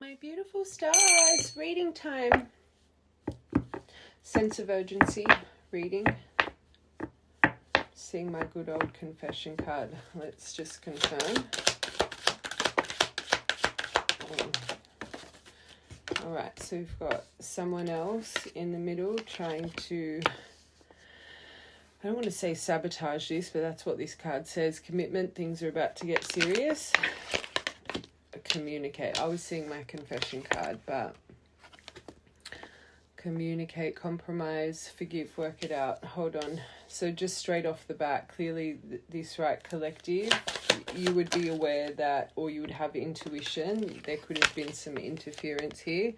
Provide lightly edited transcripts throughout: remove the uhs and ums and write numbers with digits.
My beautiful stars, reading time. Sense of urgency, reading. Seeing my good old confession card. Let's just confirm. All right, so we've got someone else in the middle trying to, I don't want to say sabotage this, but that's what this card says. Commitment, things are about to get serious. Communicate. I was seeing my confession card, but communicate, compromise, forgive, work it out. Hold on. So just straight off the bat, clearly this right collective, you would be aware that, or you would have intuition, there could have been some interference here,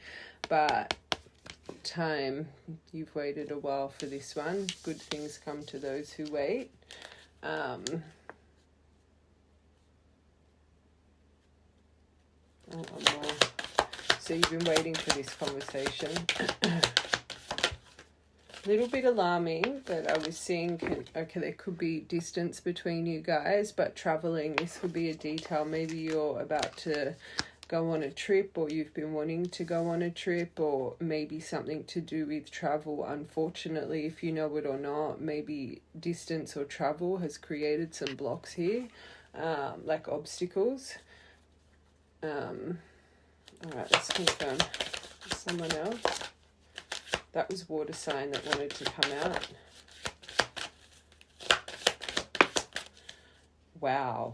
but time, you've waited a while for this one. Good things come to those who wait. So you've been waiting for this conversation. A little bit alarming, but I was seeing, okay, there could be distance between you guys, but traveling, this could be a detail. Maybe you're about to go on a trip, or you've been wanting to go on a trip, or maybe something to do with travel. Unfortunately, if you know it or not, maybe distance or travel has created some blocks here, like obstacles. All right, let's confirm. Someone else. That was water sign that wanted to come out. Wow.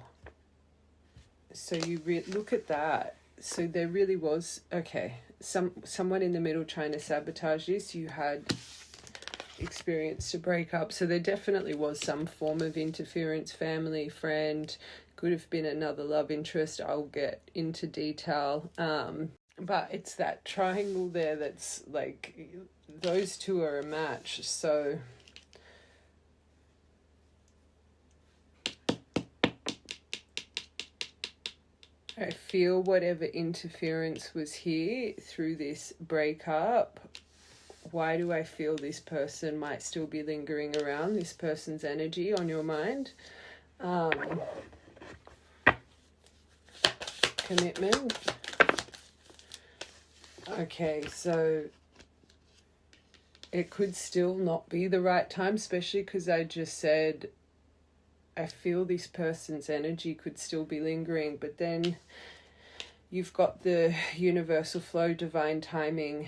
So you look at that. So there really was, okay, someone in the middle trying to sabotage this. You had experienced a breakup. So there definitely was some form of interference, family, friend, could have been another love interest. I'll get into detail. But it's that triangle there that's like, those two are a match. So I feel whatever interference was here through this breakup, why do I feel this person might still be lingering around, this person's energy on your mind? Commitment. Okay, so it could still not be the right time, especially because I just said I feel this person's energy could still be lingering, but then you've got the universal flow, divine timing.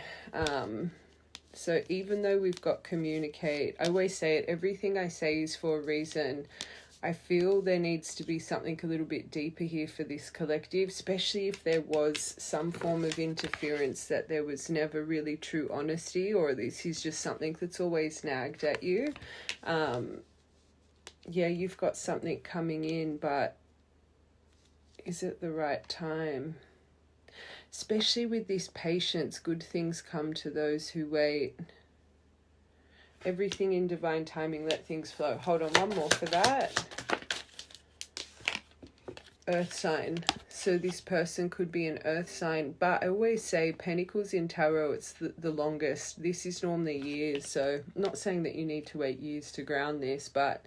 So even though we've got communicate, I always say it, everything I say is for a reason. I feel there needs to be something a little bit deeper here for this collective, especially if there was some form of interference, that there was never really true honesty, or this is just something that's always nagged at you. Yeah, you've got something coming in, but is it the right time? Especially with this patience, good things come to those who wait. Everything in divine timing, let things flow. Hold on, one more for that. Earth sign. So this person could be an earth sign, but I always say Pentacles in tarot, it's the longest. This is normally years, so I'm not saying that you need to wait years to ground this, but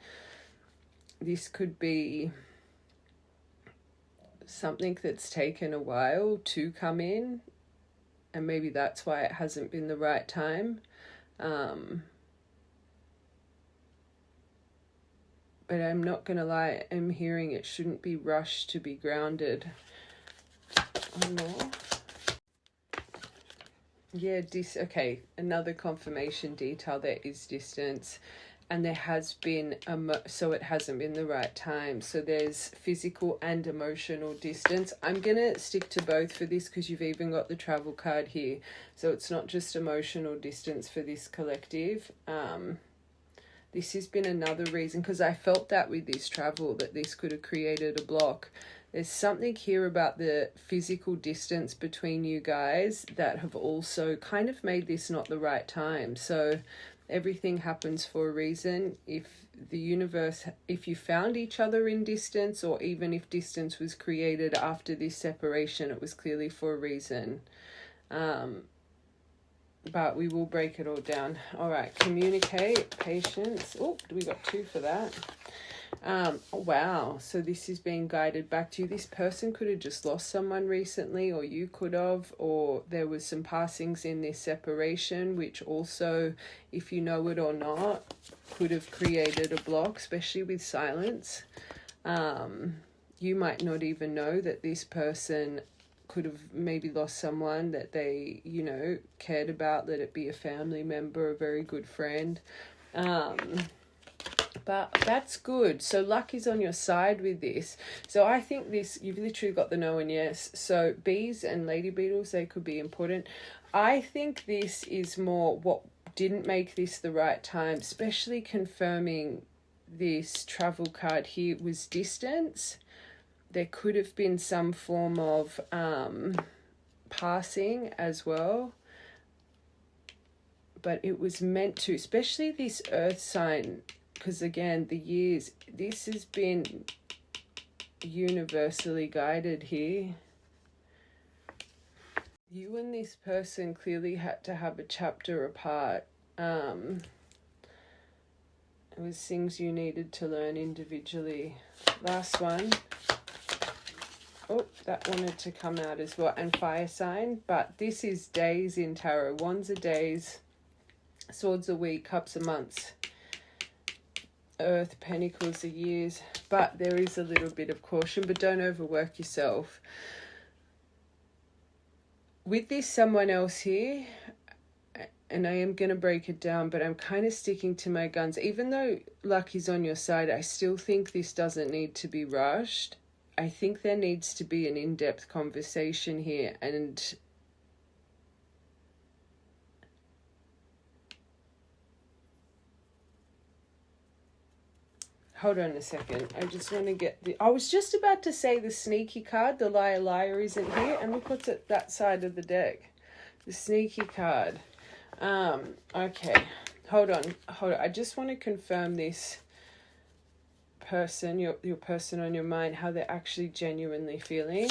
this could be something that's taken a while to come in, and maybe that's why it hasn't been the right time. But I'm not going to lie, I'm hearing it shouldn't be rushed to be grounded. One more. Yeah, okay, another confirmation detail, there is distance. And there has been, so it hasn't been the right time. So there's physical and emotional distance. I'm going to stick to both for this because you've even got the travel card here. So it's not just emotional distance for this collective. This has been another reason, because I felt that with this travel, that this could have created a block. There's something here about the physical distance between you guys that have also kind of made this not the right time. So everything happens for a reason. If the universe, if you found each other in distance, or even if distance was created after this separation, it was clearly for a reason. But we will break it all down. All right, communicate, patience. Oh, we got two for that. Wow. So this is being guided back to you. This person could have just lost someone recently, or you could have, or there was some passings in this separation, which also, if you know it or not, could have created a block, especially with silence. You might not even know that this person could have maybe lost someone that they, you know, cared about, let it be a family member, a very good friend. But that's good. So luck is on your side with this. So I think this, you've literally got the no and yes. So bees and lady beetles, they could be important. I think this is more what didn't make this the right time, especially confirming this travel card here was distance. There could have been some form of passing as well. But it was meant to, especially this earth sign, because again, the years, this has been universally guided here. You and this person clearly had to have a chapter apart. It was things you needed to learn individually. Last one. Oh, that wanted to come out as well. And fire sign. But this is days in tarot. Wands are days. Swords are weeks. Cups are months. Earth, pentacles are years. But there is a little bit of caution. But don't overwork yourself. With this someone else here, and I am going to break it down, but I'm kind of sticking to my guns. Even though luck is on your side, I still think this doesn't need to be rushed. I think there needs to be an in-depth conversation here. And hold on a second. I just want to get the... I was just about to say the sneaky card, the liar, liar, isn't here. And look what's at that side of the deck. The sneaky card. Okay. Hold on. I just want to confirm this person, your person on your mind, how they're actually genuinely feeling.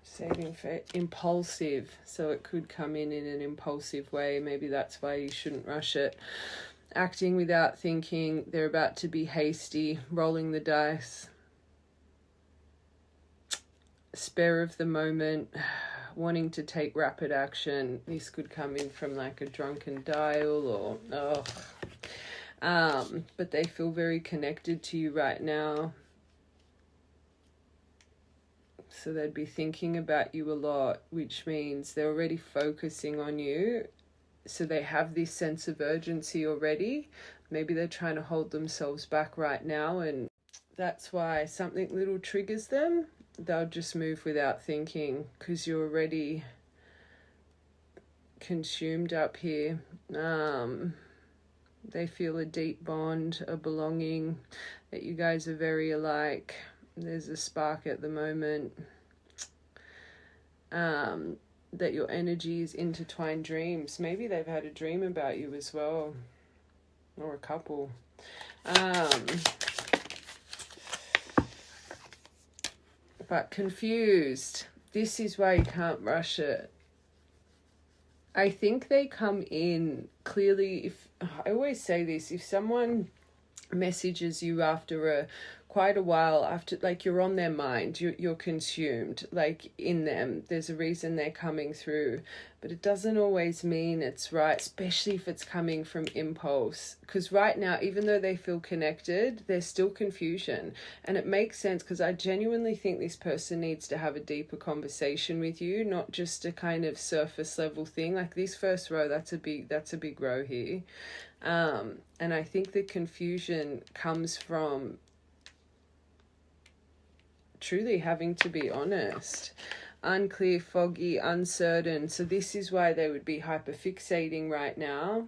Saving for impulsive, so it could come in an impulsive way. Maybe that's why you shouldn't rush it. Acting without thinking, they're about to be hasty, rolling the dice. Spur of the moment, wanting to take rapid action. This could come in from like a drunken dial or but they feel very connected to you right now. So they'd be thinking about you a lot, which means they're already focusing on you. So they have this sense of urgency already. Maybe they're trying to hold themselves back right now, and that's why something little triggers them. They'll just move without thinking because you're already consumed up here. They feel a deep bond, a belonging, that you guys are very alike. There's a spark at the moment. That your energy is intertwined dreams. Maybe they've had a dream about you as well. Or a couple. But confused. This is why you can't rush it. I think they come in clearly. If I always say this, if someone messages you after quite a while, after, like, you're on their mind, you're consumed, like, in them, there's a reason they're coming through, but it doesn't always mean it's right, especially if it's coming from impulse, because right now, even though they feel connected, there's still confusion. And it makes sense, because I genuinely think this person needs to have a deeper conversation with you, not just a kind of surface level thing. Like this first row, that's a big row here. And I think the confusion comes from truly having to be honest. Unclear, foggy, uncertain. So this is why they would be hyperfixating right now.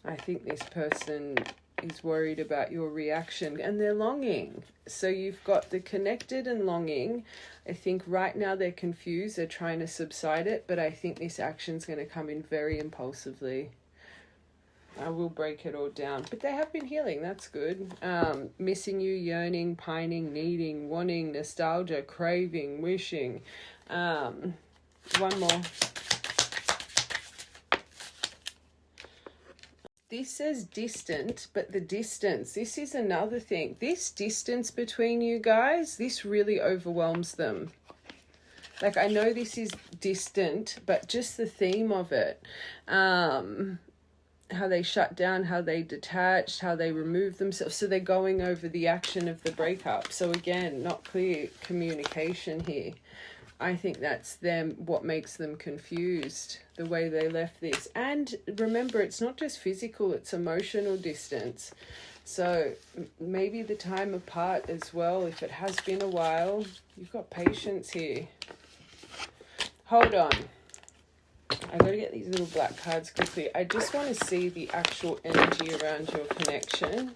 I think this person is worried about your reaction, and they're longing. So you've got the connected and longing. I think right now they're confused, they're trying to subside it, but I think this action's going to come in very impulsively. I will break it all down. But they have been healing. That's good. Missing you, yearning, pining, needing, wanting, nostalgia, craving, wishing. One more. This says distant, but the distance, this is another thing. This distance between you guys, this really overwhelms them. Like, I know this is distant, but just the theme of it. How they shut down, how they detached, how they remove themselves. So they're going over the action of the breakup. So again, not clear communication here. I think that's them, what makes them confused, the way they left this. And remember, it's not just physical, it's emotional distance. So maybe the time apart as well, if it has been a while. You've got patience here. Hold on. I've got to get these little black cards quickly. I just want to see the actual energy around your connection.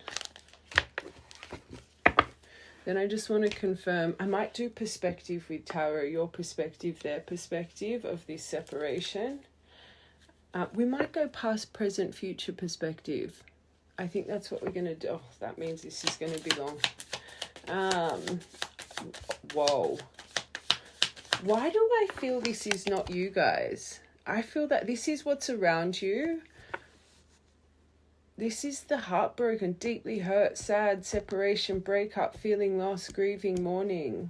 Then I just want to confirm, I might do perspective with tarot, your perspective, their perspective of this separation. We might go past, present, future perspective. I think that's what we're going to do. Oh, that means this is going to be long. Whoa. Why do I feel this is not you guys? I feel that this is what's around you. This is the heartbroken, deeply hurt, sad, separation, breakup, feeling lost, grieving, mourning.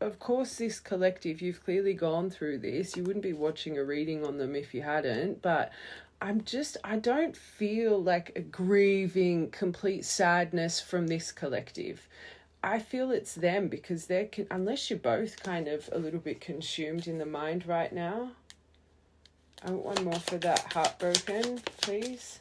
Of course, this collective, you've clearly gone through this. You wouldn't be watching a reading on them if you hadn't. But I don't feel like a grieving, complete sadness from this collective. I feel it's them because unless you're both kind of a little bit consumed in the mind right now. I want one more for that. Heartbroken, please.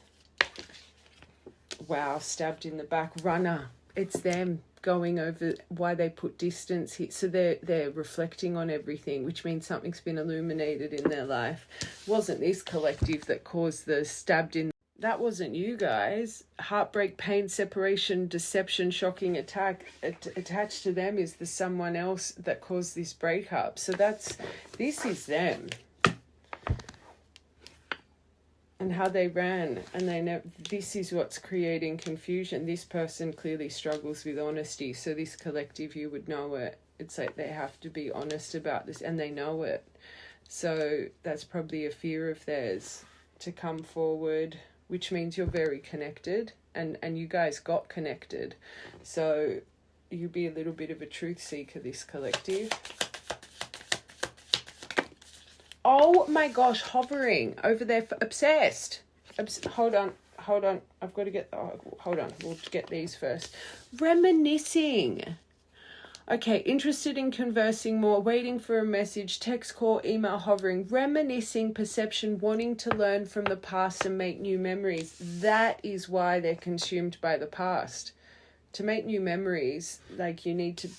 Wow, stabbed in the back. Runner. It's them going over why they put distance here. So they're reflecting on everything, which means something's been illuminated in their life. Wasn't this collective that caused the stabbed in. That wasn't you guys. Heartbreak, pain, separation, deception, shocking attack. Attached to them is the someone else that caused this breakup. So this is them. And how they ran, and they know this is what's creating confusion. This person clearly struggles with honesty, so this collective, you would know it. It's like they have to be honest about this, and they know it. So that's probably a fear of theirs to come forward, which means you're very connected, and you guys got connected. So you be a little bit of a truth seeker, this collective. Oh my gosh, hovering over there, obsessed. Hold on. I've got to get, hold on. We'll get these first. Reminiscing. Okay, interested in conversing more, waiting for a message, text, call, email, hovering, reminiscing, perception, wanting to learn from the past and make new memories. That is why they're consumed by the past. To make new memories, like, you need to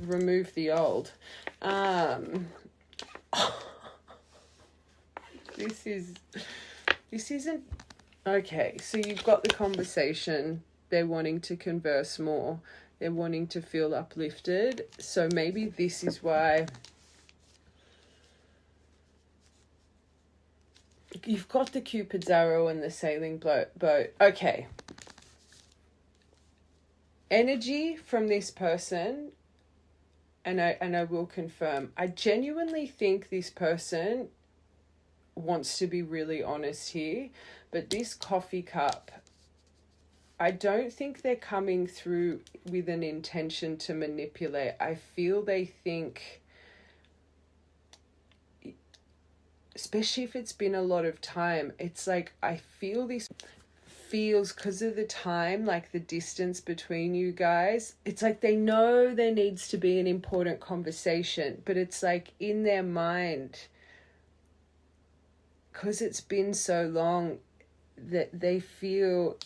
remove the old. This isn't okay. So you've got the conversation. They're wanting to converse more. They're wanting to feel uplifted. So maybe this is why you've got the Cupid's arrow and the sailing boat. Okay. Energy from this person, and I will confirm. I genuinely think this person wants to be really honest here, but this coffee cup, I don't think they're coming through with an intention to manipulate. I feel they think, especially if it's been a lot of time, it's like I feel this feels, because of the time, like the distance between you guys, it's like they know there needs to be an important conversation, but it's like in their mind, because it's been so long, that they feel,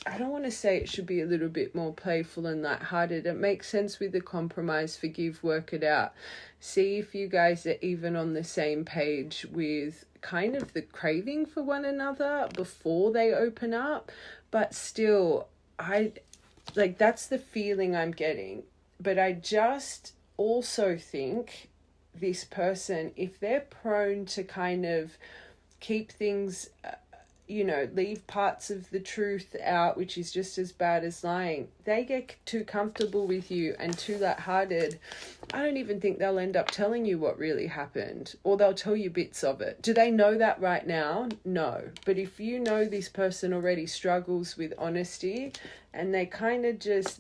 I don't want to say it should be a little bit more playful and lighthearted. It makes sense with the compromise, forgive, work it out. See if you guys are even on the same page with kind of the craving for one another before they open up. But still, that's the feeling I'm getting. But I just also think this person, if they're prone to kind of keep things, leave parts of the truth out, which is just as bad as lying. They get too comfortable with you and too lighthearted. I don't even think they'll end up telling you what really happened, or they'll tell you bits of it. Do they know that right now? No. But if you know this person already struggles with honesty, and they kind of just...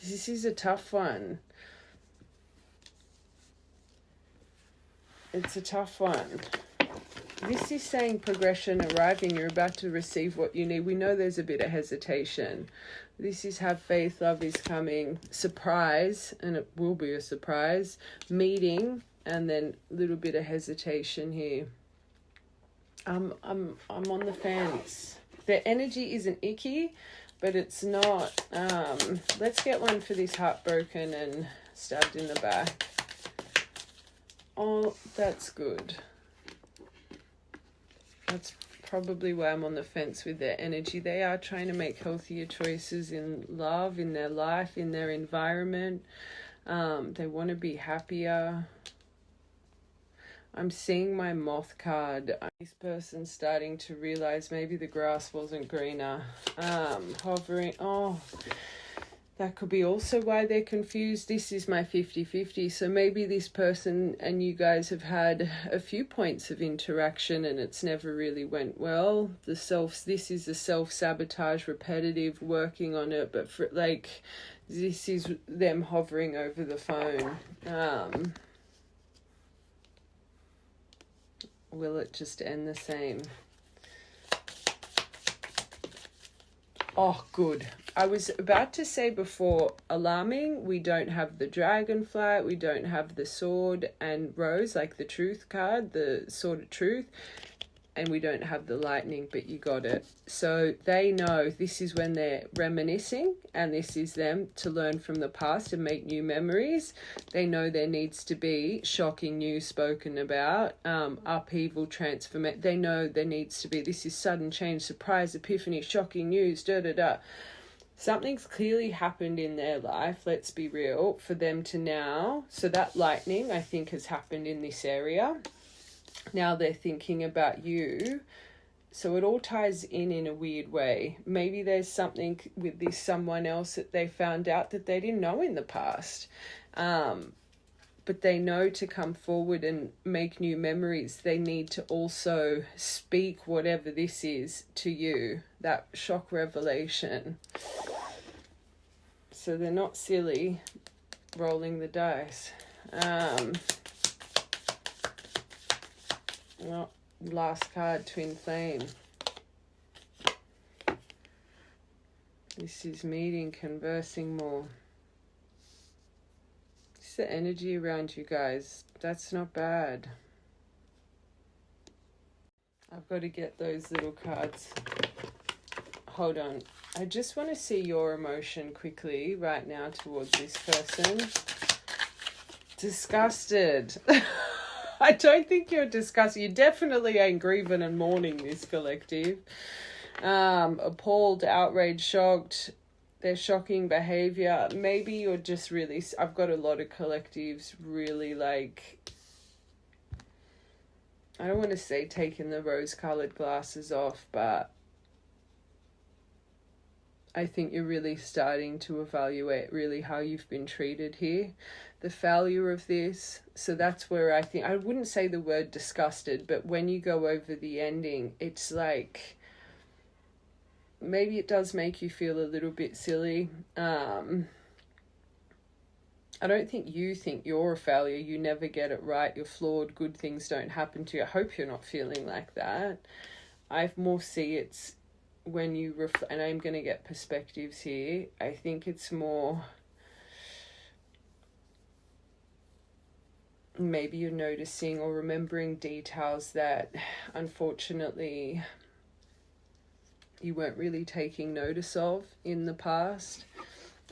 this is a tough one. It's a tough one. This is saying progression arriving. You're about to receive what you need. We know there's a bit of hesitation. This is have faith, love is coming, surprise, and it will be a surprise, meeting, and then a little bit of hesitation here. I'm on the fence. The energy isn't icky, but it's not. Let's get one for this heartbroken and stabbed in the back. Oh, that's good. That's probably why I'm on the fence with their energy. They are trying to make healthier choices in love, in their life, in their environment. They want to be happier. I'm seeing my moth card. This person's starting to realize maybe the grass wasn't greener. Hovering. Oh, that could be also why they're confused. This is my 50-50. So maybe this person and you guys have had a few points of interaction and it's never really went well. This is a self-sabotage, repetitive, working on it. But this is them hovering over the phone. Will it just end the same? Oh, good. I was about to say before, alarming, we don't have the dragonfly, we don't have the sword and rose, like the truth card, the sword of truth, and we don't have the lightning, but you got it. So they know this is when they're reminiscing, and this is them to learn from the past and make new memories. They know there needs to be shocking news spoken about, upheaval, transformation. They know there needs to be, this is sudden change, surprise, epiphany, shocking news, da-da-da. Something's clearly happened in their life, let's be real, for them to now, so that lightning, I think, has happened in this area. Now they're thinking about you. So it all ties in a weird way. Maybe there's something with this someone else that they found out that they didn't know in the past. But they know to come forward and make new memories, they need to also speak whatever this is to you, that shock revelation. So they're not silly rolling the dice. Well, last card, twin flame. This is meeting, conversing more. It's the energy around you guys. That's not bad. I've got to get those little cards. Hold on. I just want to see your emotion quickly right now towards this person. Disgusted. I don't think you're disgusted. You definitely ain't grieving and mourning this collective. Appalled, outraged, shocked. Their shocking behavior. Maybe you're just really... I've got a lot of collectives really like... I don't want to say taking the rose-coloured glasses off, but I think you're really starting to evaluate really how you've been treated here. The failure of this. So that's where I think... I wouldn't say the word disgusted, but when you go over the ending, it's like... Maybe it does make you feel a little bit silly. I don't think you think you're a failure. You never get it right. You're flawed. Good things don't happen to you. I hope you're not feeling like that. I more see it's when you reflect, and I'm going to get perspectives here. I think it's more... Maybe you're noticing or remembering details that, unfortunately, you weren't really taking notice of in the past.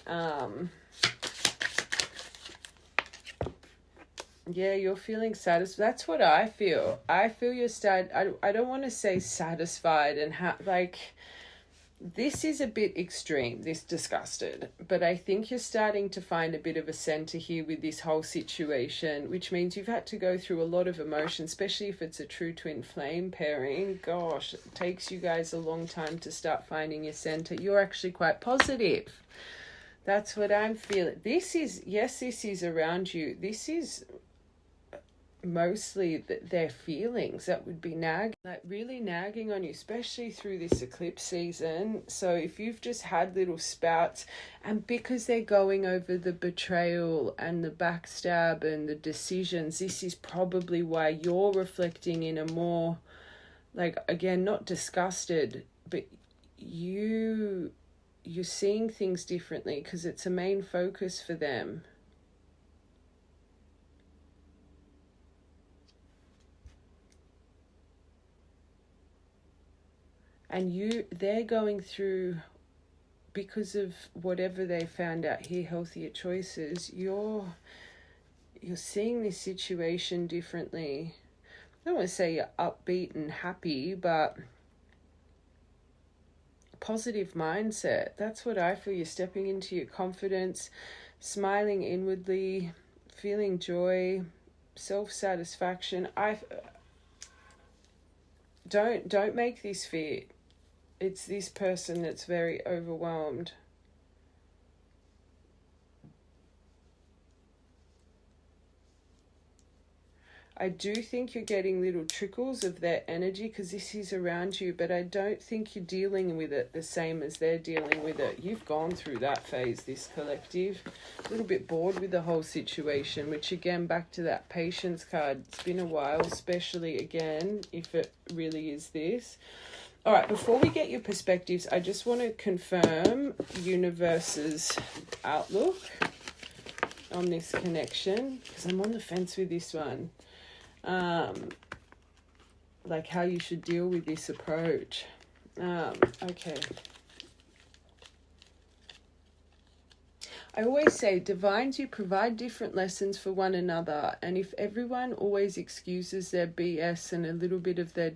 Yeah, you're feeling satisfied. That's what I feel. I feel you're I don't want to say satisfied and This is a bit extreme, this disgusted, but I think you're starting to find a bit of a center here with this whole situation, which means you've had to go through a lot of emotion, especially if it's a true twin flame pairing. Gosh, it takes you guys a long time to start finding your center. You're actually quite positive. That's what I'm feeling. This is, yes, this is around you. This is mostly their feelings that would be nagging, like really nagging on you, especially through this eclipse season. So if you've just had little spouts, and because they're going over the betrayal and the backstab and the decisions, this is probably why you're reflecting in a more, like, again, not disgusted, but you're seeing things differently because it's a main focus for them. And they're going through, because of whatever they found out here, healthier choices, you're seeing this situation differently. I don't want to say you're upbeat and happy, but positive mindset. That's what I feel. You're stepping into your confidence, smiling inwardly, feeling joy, self-satisfaction. Don't make this fear. It's this person that's very overwhelmed. I do think you're getting little trickles of their energy because this is around you, but I don't think you're dealing with it the same as they're dealing with it. You've gone through that phase, this collective. A little bit bored with the whole situation, which again, back to that patience card. It's been a while, especially again, if it really is this. All right, before we get your perspectives, I just want to confirm universe's outlook on this connection, because I'm on the fence with this one. Like how you should deal with this approach. Okay. I always say, divines, you provide different lessons for one another, and if everyone always excuses their BS and a little bit of their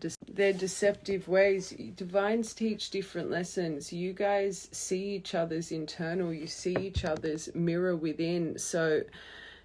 deceptive ways, divines teach different lessons. You guys see each other's internal, you see each other's mirror within, so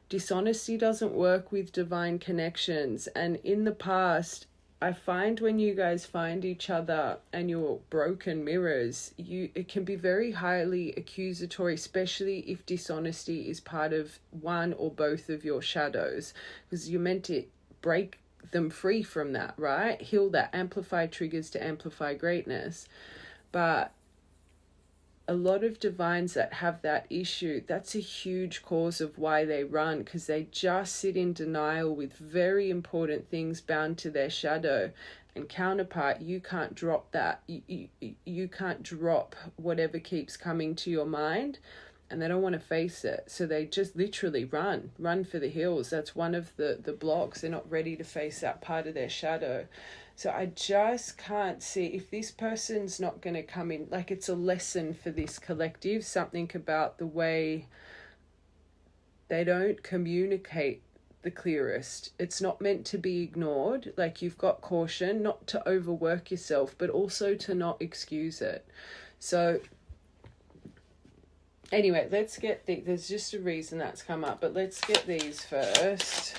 dishonesty doesn't work with divine connections. And in the past, I find when you guys find each other and your broken mirrors, it can be very highly accusatory, especially if dishonesty is part of one or both of your shadows, because you're meant to break them free from that, right? Heal that, amplify triggers to amplify greatness. But a lot of divines that have that issue, that's a huge cause of why they run, because they just sit in denial with very important things bound to their shadow. And counterpart, you can't drop that. You can't drop whatever keeps coming to your mind, and they don't want to face it. So they just literally run for the hills. That's one of the blocks. They're not ready to face that part of their shadow. So I just can't see, if this person's not going to come in, like it's a lesson for this collective, something about the way they don't communicate the clearest. It's not meant to be ignored. Like, you've got caution, not to overwork yourself, but also to not excuse it. So anyway, let's get there's just a reason that's come up, but let's get these first.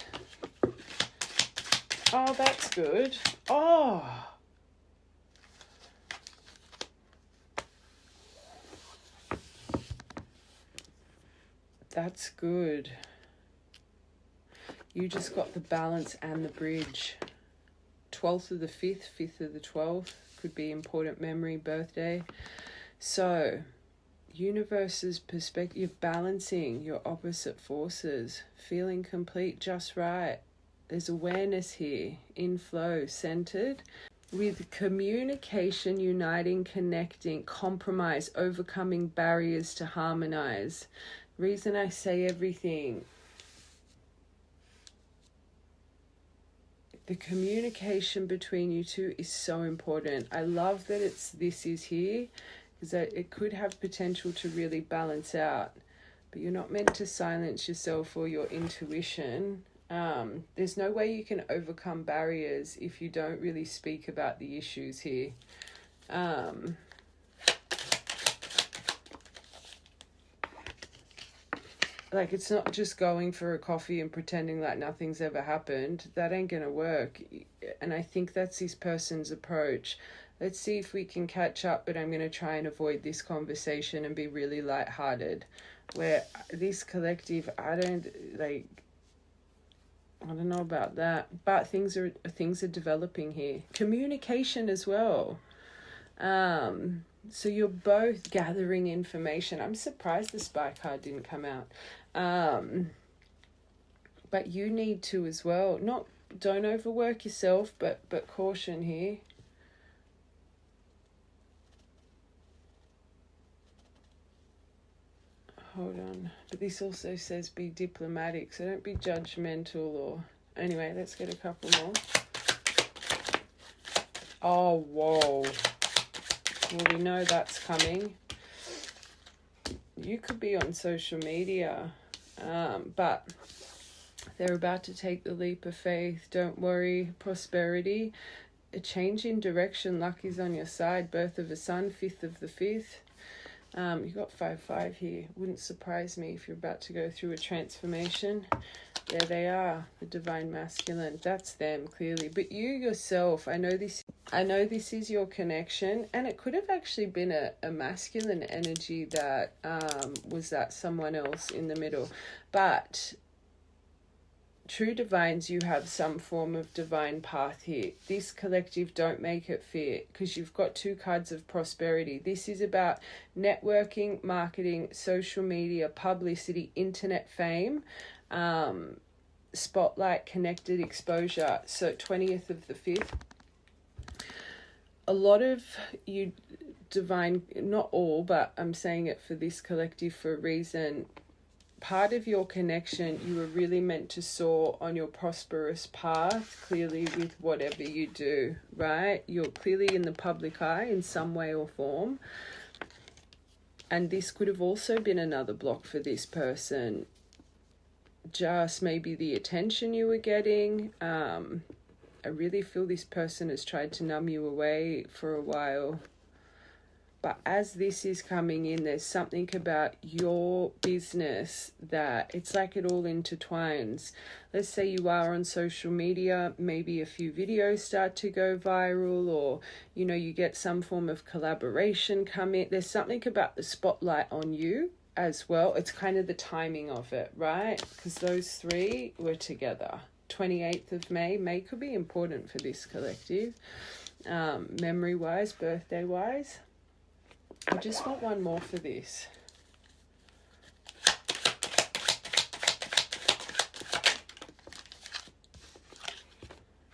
Oh, that's good. Oh. That's good. You just got the balance and the bridge. 12th of the 5th, 5th of the 12th. Could be important memory, birthday. So, universe's perspective, balancing your opposite forces. Feeling complete, just right. There's awareness here, in flow, centered, with communication, uniting, connecting, compromise, overcoming barriers to harmonize. Reason I say everything, the communication between you two is so important. I love that this is here, because it could have potential to really balance out, but you're not meant to silence yourself or your intuition. There's no way you can overcome barriers if you don't really speak about the issues here. like, it's not just going for a coffee and pretending like nothing's ever happened. That ain't gonna work. And I think that's this person's approach. Let's see if we can catch up, but I'm going to try and avoid this conversation and be really lighthearted. Where this collective, I don't know about that, but things are developing here. Communication as well. So you're both gathering information. I'm surprised the spy card didn't come out. But you need to as well. Don't overwork yourself, but caution here. Hold on. But this also says be diplomatic, so don't be judgmental or... Anyway, let's get a couple more. Oh, whoa. Well, we know that's coming. You could be on social media, but they're about to take the leap of faith. Don't worry. Prosperity. A change in direction. Luck is on your side. Birth of a son, 5th of the 5th. You got 5-5 here. Wouldn't surprise me if you're about to go through a transformation. There they are, the divine masculine. That's them, clearly. But you yourself, I know this is your connection, and it could have actually been a masculine energy that was that someone else in the middle. But true divines, you have some form of divine path here. This collective, don't make it fear, because you've got 2 cards of prosperity. This is about networking, marketing, social media, publicity, internet fame, spotlight, connected exposure. So 20th of the 5th. A lot of you divine, not all, but I'm saying it for this collective for a reason. Part of your connection, you were really meant to soar on your prosperous path, clearly with whatever you do, right? You're clearly in the public eye in some way or form. And this could have also been another block for this person. Just maybe the attention you were getting. I really feel this person has tried to numb you away for a while. But as this is coming in, there's something about your business that it's like it all intertwines. Let's say you are on social media, maybe a few videos start to go viral, or, you know, you get some form of collaboration come in. There's something about the spotlight on you as well. It's kind of the timing of it, right? Because those 3 were together. 28th of May. May could be important for this collective. Memory-wise, birthday-wise. I just want one more for this.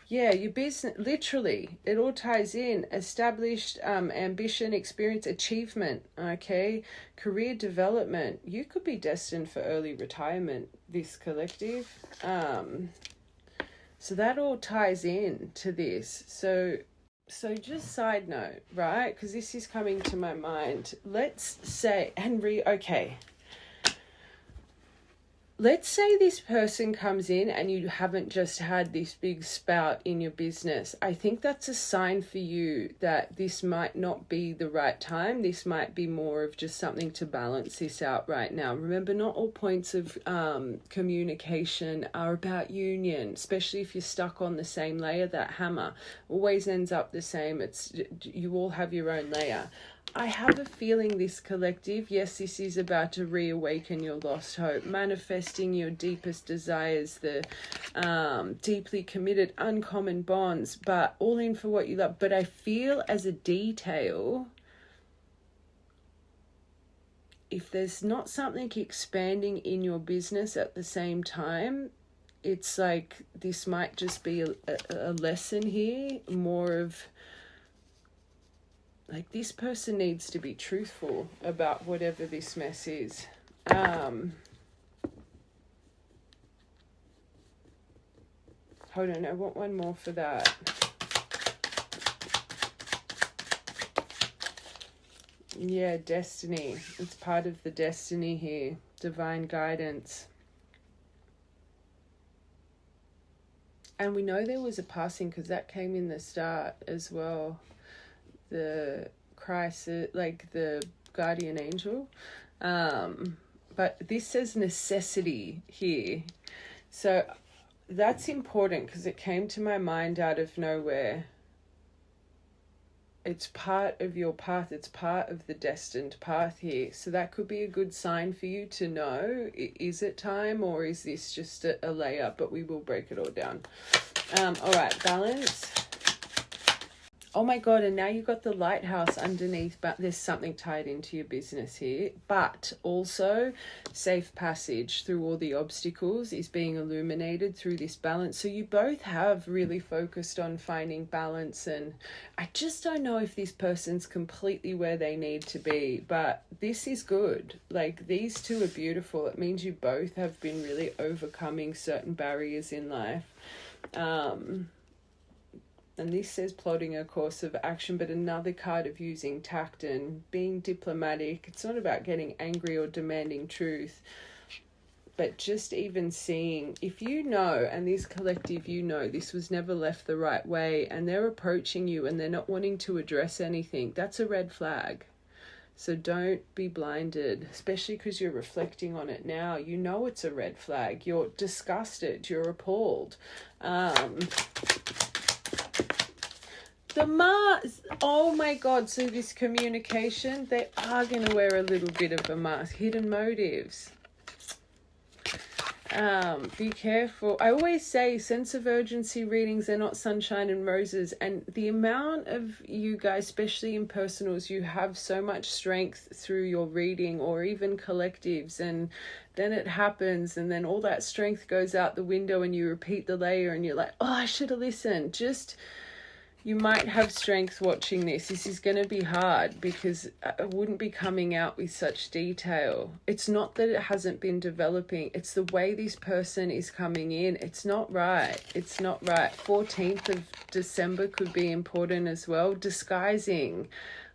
Yeah, your business, literally, it all ties in. Established ambition, experience, achievement, okay? Career development. You could be destined for early retirement, this collective. So that all ties in to this. So just side note, right? Because this is coming to my mind. Let's say, okay. Let's say this person comes in and you haven't just had this big spout in your business. I think that's a sign for you that this might not be the right time. This might be more of just something to balance this out right now. Remember, not all points of communication are about union, especially if you're stuck on the same layer. That hammer always ends up the same. You all have your own layer. I have a feeling this collective, yes, this is about to reawaken your lost hope, manifesting your deepest desires, the deeply committed, uncommon bonds, but all in for what you love. But I feel as a detail, if there's not something expanding in your business at the same time, it's like this might just be a lesson here, more of... like, this person needs to be truthful about whatever this mess is. Hold on, I want one more for that. Yeah, destiny. It's part of the destiny here. Divine guidance. And we know there was a passing because that came in the start as well. The crisis, like the guardian angel. but this says necessity here. So that's important because it came to my mind out of nowhere. It's part of your path. It's part of the destined path here. So that could be a good sign for you to know, is it time or is this just a layup? But we will break it all down. All right, balance. Oh my God, and now you've got the lighthouse underneath, but there's something tied into your business here. But also, safe passage through all the obstacles is being illuminated through this balance. So you both have really focused on finding balance, and I just don't know if this person's completely where they need to be, but this is good. Like, these two are beautiful. It means you both have been really overcoming certain barriers in life. And this says plotting a course of action, but another card of using tact and being diplomatic. It's not about getting angry or demanding truth, but just even seeing, if you know, and this collective, you know, this was never left the right way, and they're approaching you and they're not wanting to address anything, that's a red flag. So don't be blinded, especially because you're reflecting on it now. You know it's a red flag. You're disgusted. You're appalled. The Mars, oh my God, so this communication, they are going to wear a little bit of a mask. Hidden motives. Be careful. I always say sense of urgency readings are not sunshine and roses, and the amount of you guys, especially in personals, you have so much strength through your reading or even collectives, and then it happens and then all that strength goes out the window and you repeat the layer and you're like, oh, I should have listened. Just... you might have strength watching this. This is going to be hard because I wouldn't be coming out with such detail. It's not that it hasn't been developing. It's the way this person is coming in. It's not right. It's not right. 14th of December could be important as well. Disguising,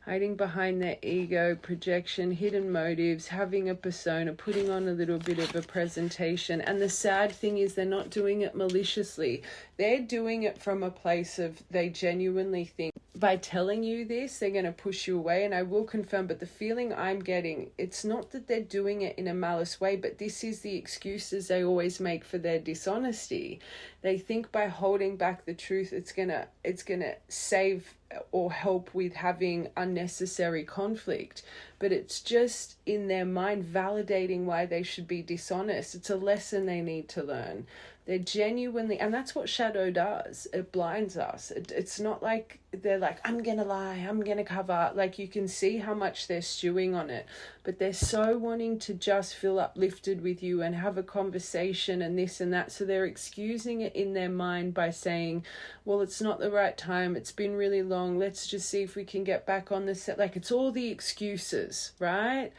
hiding behind their ego, projection, hidden motives, having a persona, putting on a little bit of a presentation. And the sad thing is they're not doing it maliciously. They're doing it from a place of they genuinely think by telling you this, they're going to push you away. And I will confirm, but the feeling I'm getting, it's not that they're doing it in a malice way, but this is the excuses they always make for their dishonesty. They think by holding back the truth, it's gonna save or help with having unnecessary conflict, but it's just in their mind validating why they should be dishonest. It's a lesson they need to learn. They're genuinely, and that's what shadow does. It blinds us. It's not like they're like, I'm gonna lie, I'm gonna cover. Like, you can see how much they're stewing on it, but they're so wanting to just feel uplifted with you and have a conversation and this and that. So they're excusing it in their mind by saying, well, it's not the right time. It's been really long. Let's just see if we can get back on the set. Like, it's all the excuses, right?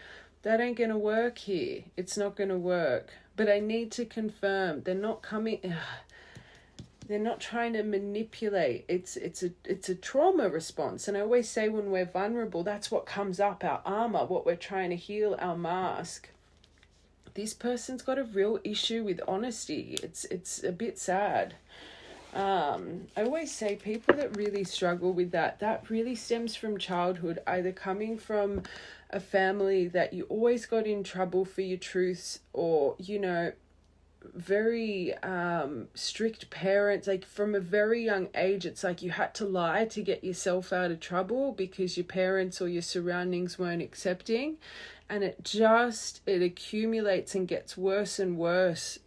That ain't gonna work here. It's not gonna work. But I need to confirm they're not coming. They're not trying to manipulate. It's a trauma response. And I always say when we're vulnerable, that's what comes up, our armor, what we're trying to heal, our mask. This person's got a real issue with honesty. It's a bit sad. I always say people that really struggle with that really stems from childhood, either coming from a family that you always got in trouble for your truths, or, you know, very strict parents. Like, from a very young age, it's like you had to lie to get yourself out of trouble because your parents or your surroundings weren't accepting, and it accumulates and gets worse and worse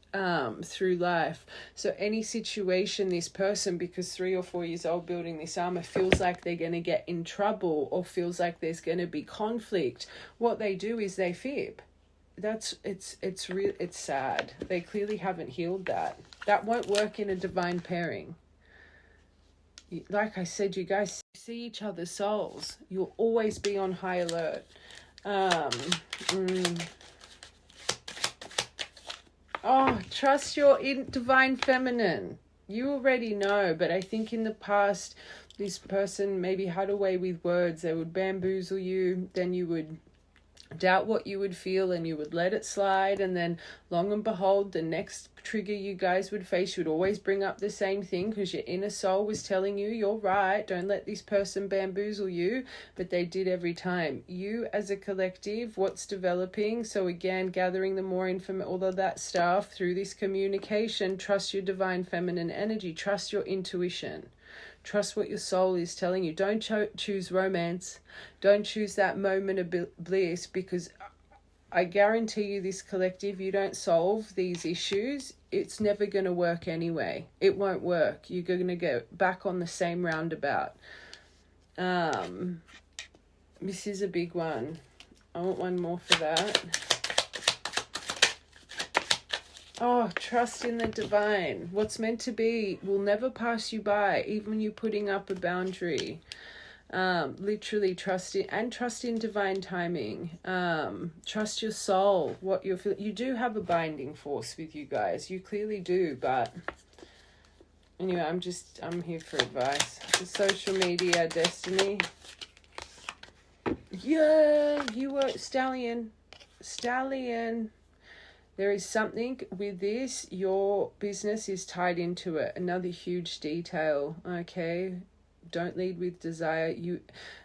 through life. So any situation this person, because 3 or 4 years old, building this armor, feels like they're going to get in trouble or feels like there's going to be conflict, what they do is they fib. It's sad. They clearly haven't healed that. That won't work in a divine pairing. Like I said, you guys see each other's souls. You'll always be on high alert. Oh, trust your divine feminine. You already know, but I think in the past, this person maybe had a way with words. They would bamboozle you, then you would doubt what you would feel and you would let it slide, and then long and behold, the next trigger you guys would face, you'd always bring up the same thing because your inner soul was telling you you're right, don't let this person bamboozle you, but they did every time. You as a collective, what's developing? So again, gathering the more information, all of that stuff through this communication. Trust your divine feminine energy, trust your intuition. Trust what your soul is telling you. Don't choose romance. Don't choose that moment of bliss, because I guarantee you this collective, you don't solve these issues, it's never going to work anyway. It won't work. You're going to go back on the same roundabout. This is a big one. I want one more for that. Oh, trust in the divine. What's meant to be will never pass you by, even you putting up a boundary. Literally trust in divine timing. Trust your soul, what you're feeling. You do have a binding force with you guys. You clearly do, but anyway, I'm here for advice. The social media destiny. Yeah, you were stallion. There is something with this, your business is tied into it. Another huge detail, okay? Don't lead with desire.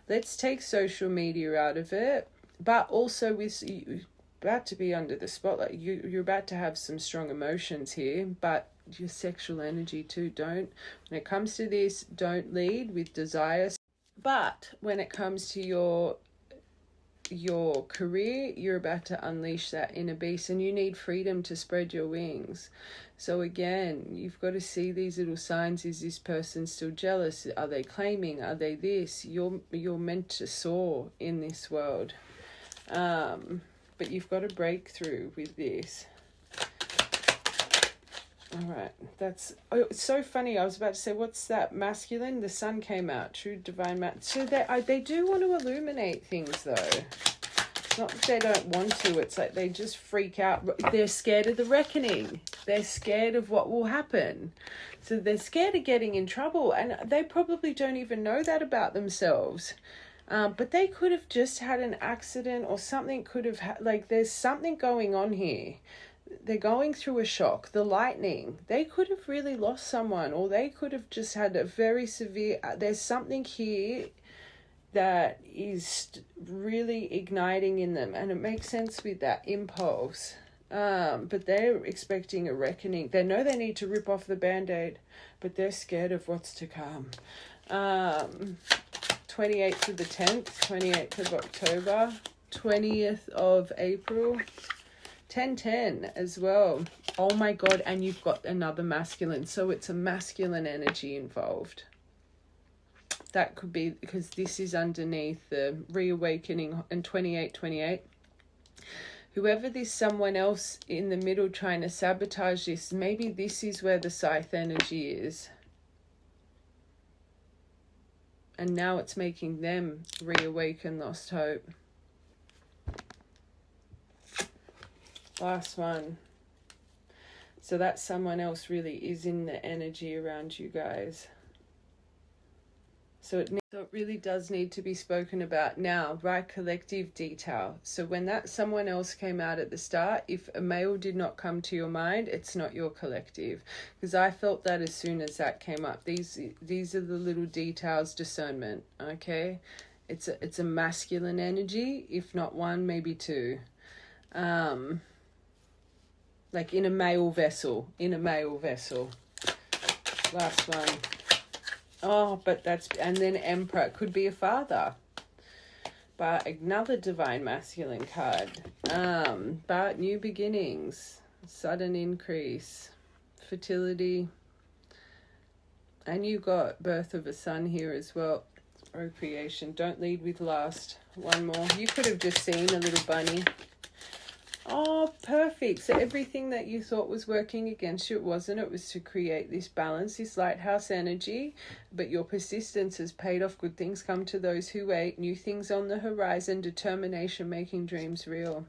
Let's take social media out of it, but also with you about to be under the spotlight. You're about to have some strong emotions here, but your sexual energy too. When it comes to this, don't lead with desire. But when it comes to your career, you're about to unleash that inner beast, and you need freedom to spread your wings. So again, you've got to see these little signs. Is this person still jealous? Are they claiming? Are they this? You're meant to soar in this world, but you've got to break through with this. All right, it's so funny. I was about to say, what's that? Masculine. The sun came out. True divine So they do want to illuminate things, though. It's not that they don't want to. It's like they just freak out. They're scared of the reckoning. They're scared of what will happen. So they're scared of getting in trouble, and they probably don't even know that about themselves. But they could have just had an accident, or something could have there's something going on here. They're going through a shock, the lightning. They could have really lost someone, or they could have just had a very severe... There's something here that is really igniting in them, and it makes sense with that impulse. But they're expecting a reckoning. They know they need to rip off the Band-Aid, but they're scared of what's to come. 28th of the 10th, 28th of October, 20th of April... 10-10 as well. Oh my God, and you've got another masculine. So it's a masculine energy involved. That could be because this is underneath the reawakening and 28. Whoever this someone else in the middle trying to sabotage this, maybe this is where the scythe energy is. And now it's making them reawaken lost hope. Last one. So that someone else really is in the energy around you guys. So it really does need to be spoken about now, right? Collective detail. So when that someone else came out at the start, if a male did not come to your mind, it's not your collective. Because I felt that as soon as that came up. These are the little details, discernment, okay? It's a masculine energy, if not one, maybe two. Like in a male vessel. Last one. Oh, but and then Emperor. It could be a father. But another divine masculine card. But new beginnings. Sudden increase. Fertility. And you got birth of a son here as well. Procreation. Don't lead with lust. One more. You could have just seen a little bunny. Oh, perfect. So everything that you thought was working against you, it wasn't. It was to create this balance, this lighthouse energy. But your persistence has paid off. Good things come to those who wait. New things on the horizon. Determination, making dreams real.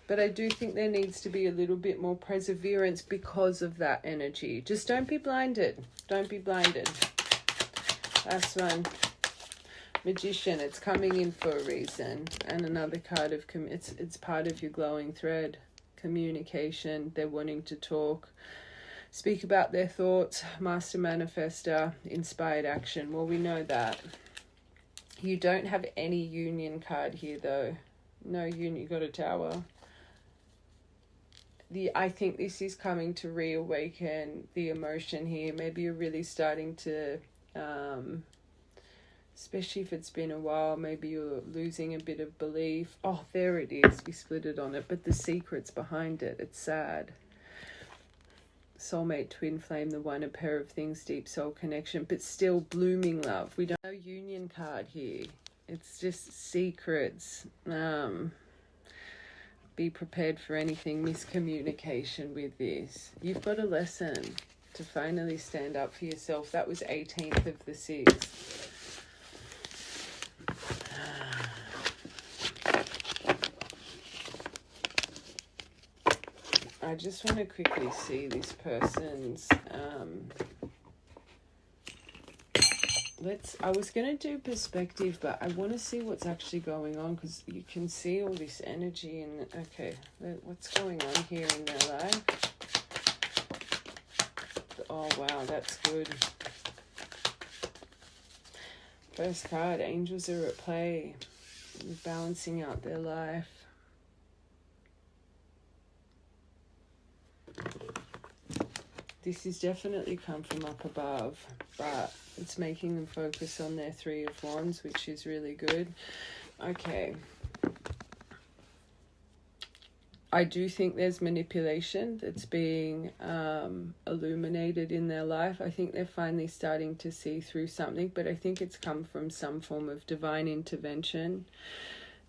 But I do think there needs to be a little bit more perseverance because of that energy. Just don't be blinded. Don't be blinded. Last one. Magician, it's coming in for a reason. And another card of, it's part of your glowing thread. Communication, they're wanting to talk, speak about their thoughts. Master manifester, inspired action. Well, we know that. You don't have any union card here though. No union, you got a tower. I think this is coming to reawaken the emotion here. Maybe you're really starting to, especially if it's been a while, maybe you're losing a bit of belief. Oh, there it is. We split it on it. But the secret's behind it. It's sad. Soulmate, twin flame, the one, a pair of things, deep soul connection, but still blooming love. We don't have no union card here. It's just secrets. Be prepared for anything, miscommunication with this. You've got a lesson to finally stand up for yourself. That was 18th of the 6th. I just want to quickly see this person's... I was going to do perspective, but I want to see what's actually going on, because you can see all this energy and okay, what's going on here in their life? Oh wow, that's good. First card, angels are at play, balancing out their life. This has definitely come from up above, but it's making them focus on their 3 of Wands, which is really good. Okay. I do think there's manipulation that's being illuminated in their life. I think they're finally starting to see through something, but I think it's come from some form of divine intervention.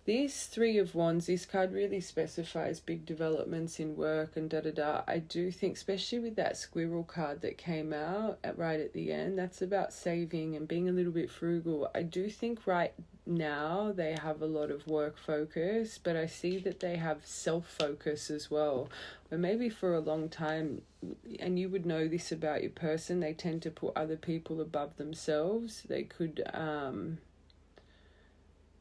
These 3 of Wands, this card really specifies big developments in work and da-da-da. I do think, especially with that squirrel card that came out right at the end, that's about saving and being a little bit frugal. I do think right now they have a lot of work focus, but I see that they have self-focus as well. Or maybe for a long time, and you would know this about your person, they tend to put other people above themselves. They could...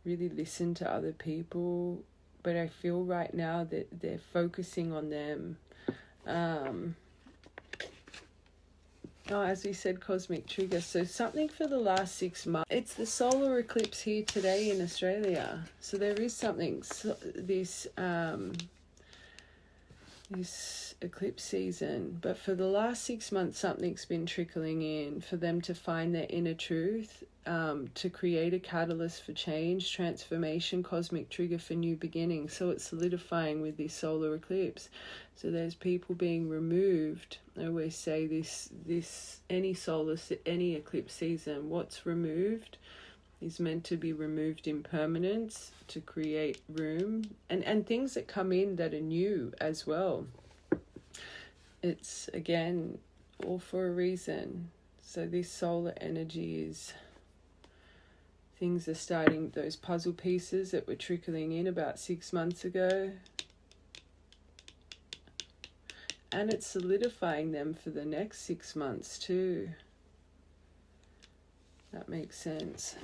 really listen to other people, but I feel right now that they're focusing on them. As we said, cosmic trigger. So something for the last 6 months. It's the solar eclipse here today in Australia. So there is something, this eclipse season. But for the last 6 months, something's been trickling in for them to find their inner truth, to create a catalyst for change, transformation, cosmic trigger for new beginnings. So it's solidifying with this solar eclipse. So there's people being removed. I always say any eclipse season, what's removed is meant to be removed in permanence to create room, and things that come in that are new as well. It's, again, all for a reason. So this solar energy is... things are starting, those puzzle pieces that were trickling in about 6 months ago. And it's solidifying them for the next 6 months too. That makes sense.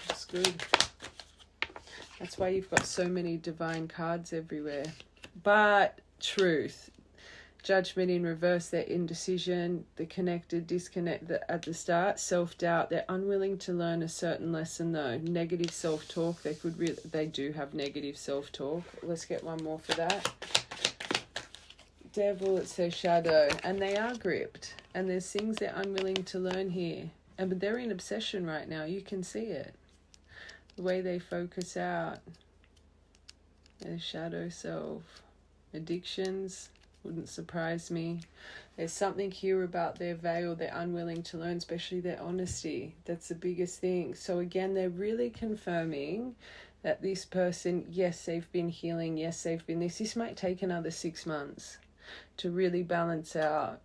That's good. That's why you've got so many divine cards everywhere. But truth. Judgment in reverse, their indecision, the connected, disconnect at the start, self-doubt. They're unwilling to learn a certain lesson though. Negative self-talk. They do have negative self-talk. Let's get one more for that. Devil, it says shadow, and they are gripped, and there's things they're unwilling to learn here, but they're in obsession right now. You can see it, the way they focus out. Their shadow self, addictions, wouldn't surprise me. There's something here about their veil they're unwilling to learn, especially their honesty. That's the biggest thing. So again, they're really confirming that this person, yes, they've been healing, yes, they've been this might take another 6 months to really balance out.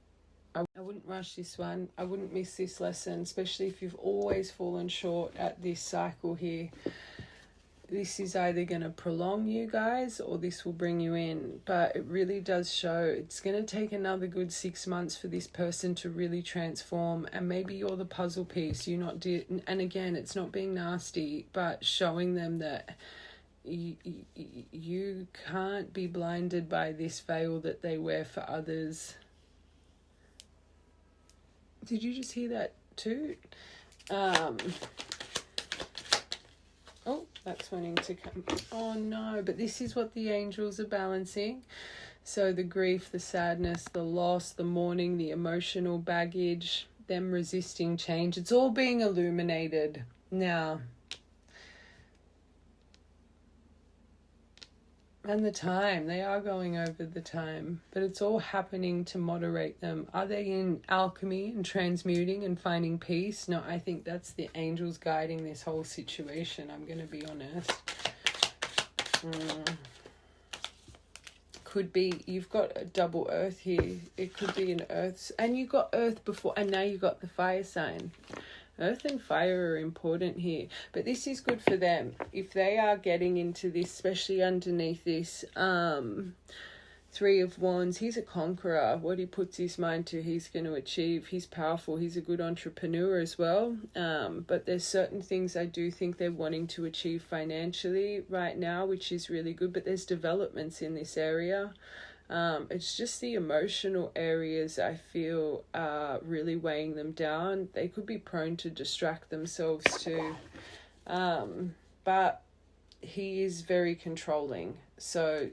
I wouldn't rush this one. I wouldn't miss this lesson, especially if you've always fallen short at this cycle here. this is either going to prolong you guys or this will bring you in. But it really does show it's going to take another good 6 months for this person to really transform. And maybe you're the puzzle piece. And again, it's not being nasty, but showing them that you can't be blinded by this veil that they wear for others. Did you just hear that too? Oh, that's wanting to come. Oh no, but this is what the angels are balancing. So the grief, the sadness, the loss, the mourning, the emotional baggage, them resisting change. It's all being illuminated now. And the time, they are going over the time, but it's all happening to moderate them. Are they in alchemy and transmuting and finding peace? No, I think that's the angels guiding this whole situation. I'm going to be honest. Could be, you've got a double earth here. It could be an earth, and you got earth before, and now you got the fire sign. Earth and fire are important here, but this is good for them if they are getting into this, especially underneath this Three of Wands. He's a conqueror. What he puts his mind to, he's going to achieve. He's powerful. He's a good entrepreneur as well, but there's certain things I do think they're wanting to achieve financially right now, which is really good, but there's developments in this area. It's just the emotional areas I feel are really weighing them down. They could be prone to distract themselves too. But he is very controlling. So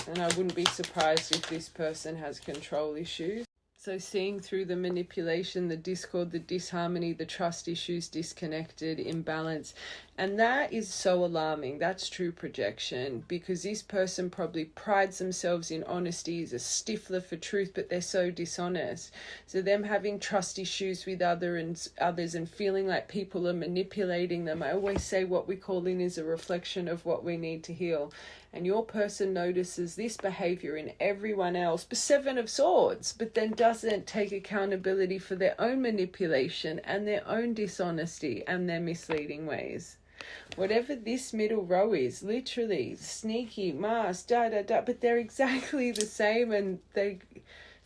and I wouldn't be surprised if this person has control issues. So seeing through the manipulation, the discord, the disharmony, the trust issues, disconnected, imbalance. And that is so alarming. That's true projection, because this person probably prides themselves in honesty, is a stiffler for truth, but they're so dishonest. So them having trust issues with others and feeling like people are manipulating them. I always say what we call in is a reflection of what we need to heal. And your person notices this behavior in everyone else, but Seven of Swords, but then doesn't take accountability for their own manipulation and their own dishonesty and their misleading ways. Whatever this middle row is, literally sneaky, mask, but they're exactly the same, and they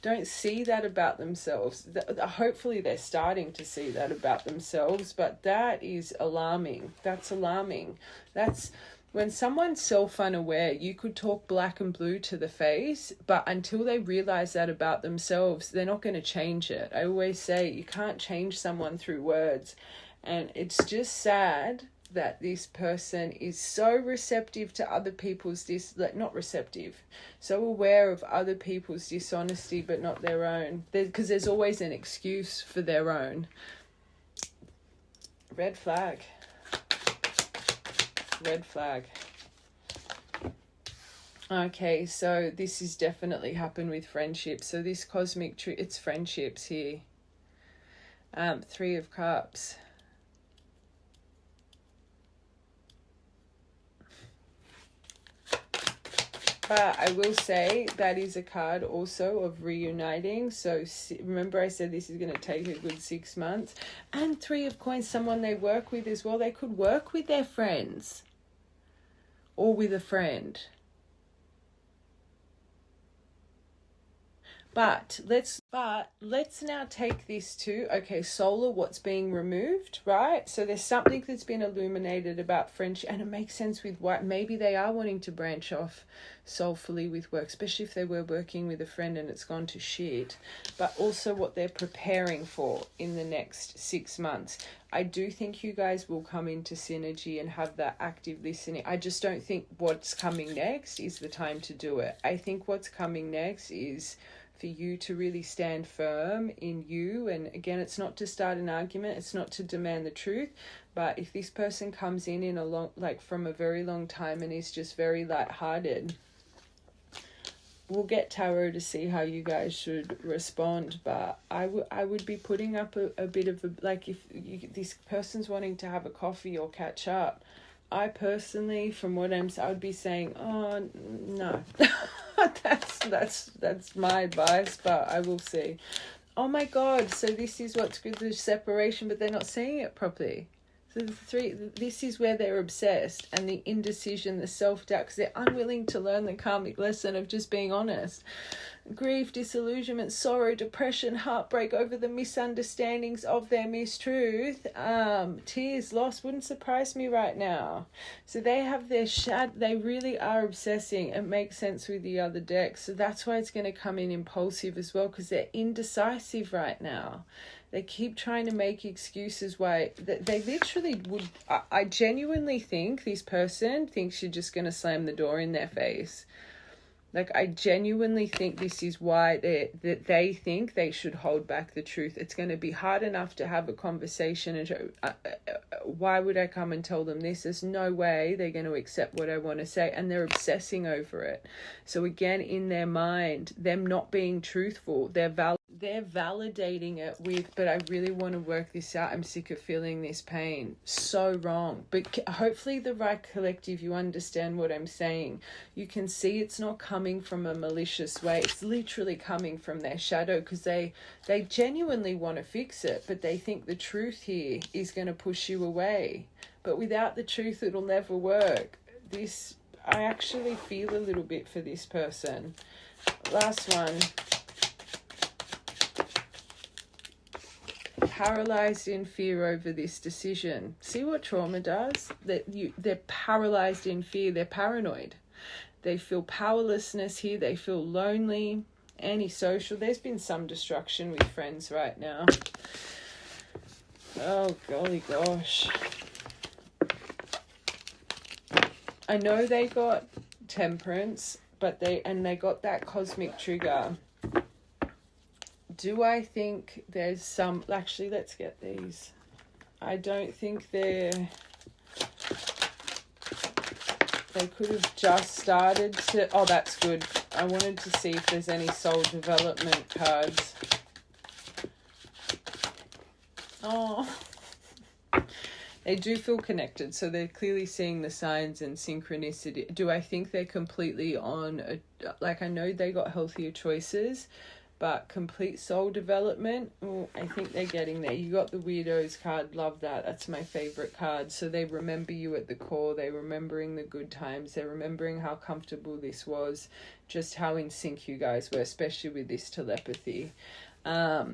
don't see that about themselves. Hopefully they're starting to see that about themselves, but that is alarming. That's alarming. That's when someone's self-unaware. You could talk black and blue to the face, but until they realize that about themselves, they're not going to change it. I always say you can't change someone through words, and it's just sad that this person is so receptive to other people's so aware of other people's dishonesty but not their own, because there's always an excuse for their own. Red flag. Okay, so this has definitely happened with friendships. So this cosmic it's friendships here. Three of Cups. But I will say that is a card also of reuniting. So remember I said this is going to take a good 6 months. And Three of Coins, someone they work with as well. They could work with their friends or with a friend. But let's now take this to, okay, solar, what's being removed, right? So there's something that's been illuminated about friendship, and it makes sense with what maybe they are wanting to branch off soulfully with work, especially if they were working with a friend and it's gone to shit, but also what they're preparing for in the next 6 months. I do think you guys will come into synergy and have that active listening. I just don't think what's coming next is the time to do it. I think what's coming next is for you to really stand firm in you. And again, it's not to start an argument, it's not to demand the truth, but if this person comes in a long, like from a very long time and is just very lighthearted, we'll get tarot to see how you guys should respond. But I would be putting up a bit of a, like, if this person's wanting to have a coffee or catch up, I personally, from what I would be saying, oh no. that's my advice, but I will see. Oh my God, so this is what's good, the separation, but they're not seeing it properly. So this is where they're obsessed, and the indecision, the self-doubt, because they're unwilling to learn the karmic lesson of just being honest. Grief, disillusionment, sorrow, depression, heartbreak over the misunderstandings of their mistruth, tears, loss wouldn't surprise me right now. So they have their they really are obsessing. It makes sense with the other deck. So that's why it's going to come in impulsive as well, because they're indecisive right now. They keep trying to make excuses why they literally would. I genuinely think this person thinks you're just going to slam the door in their face. Like, I genuinely think this is why they think they should hold back the truth. It's going to be hard enough to have a conversation and why would I come and tell them this? There's no way they're going to accept what I want to say, and they're obsessing over it. So again, in their mind, them not being truthful, they're validating it with, but I really want to work this out. I'm sick of feeling this pain. So wrong. But hopefully the right collective, you understand what I'm saying. You can see it's not coming from a malicious way. It's literally coming from their shadow, because they genuinely want to fix it, but they think the truth here is going to push you away. But without the truth, it'll never work. I actually feel a little bit for this person. Last one. Paralyzed in fear over this decision. See what trauma does? They're paralyzed in fear. They're paranoid. They feel powerlessness here. They feel lonely, antisocial. There's been some destruction with friends right now. Oh, golly gosh. I know they got temperance, but they got that cosmic trigger. Do I think there's some... Actually, let's get these. I don't think they could have just started to... Oh, that's good. I wanted to see if there's any soul development cards. Oh. They do feel connected, so they're clearly seeing the signs and synchronicity. Do I think they're completely on... I know they got healthier choices, but complete soul development, I think they're getting there. You got the Weirdos card. Love that. That's my favorite card. So they remember you at the core. They're remembering the good times. They're remembering how comfortable this was, just how in sync you guys were, especially with this telepathy.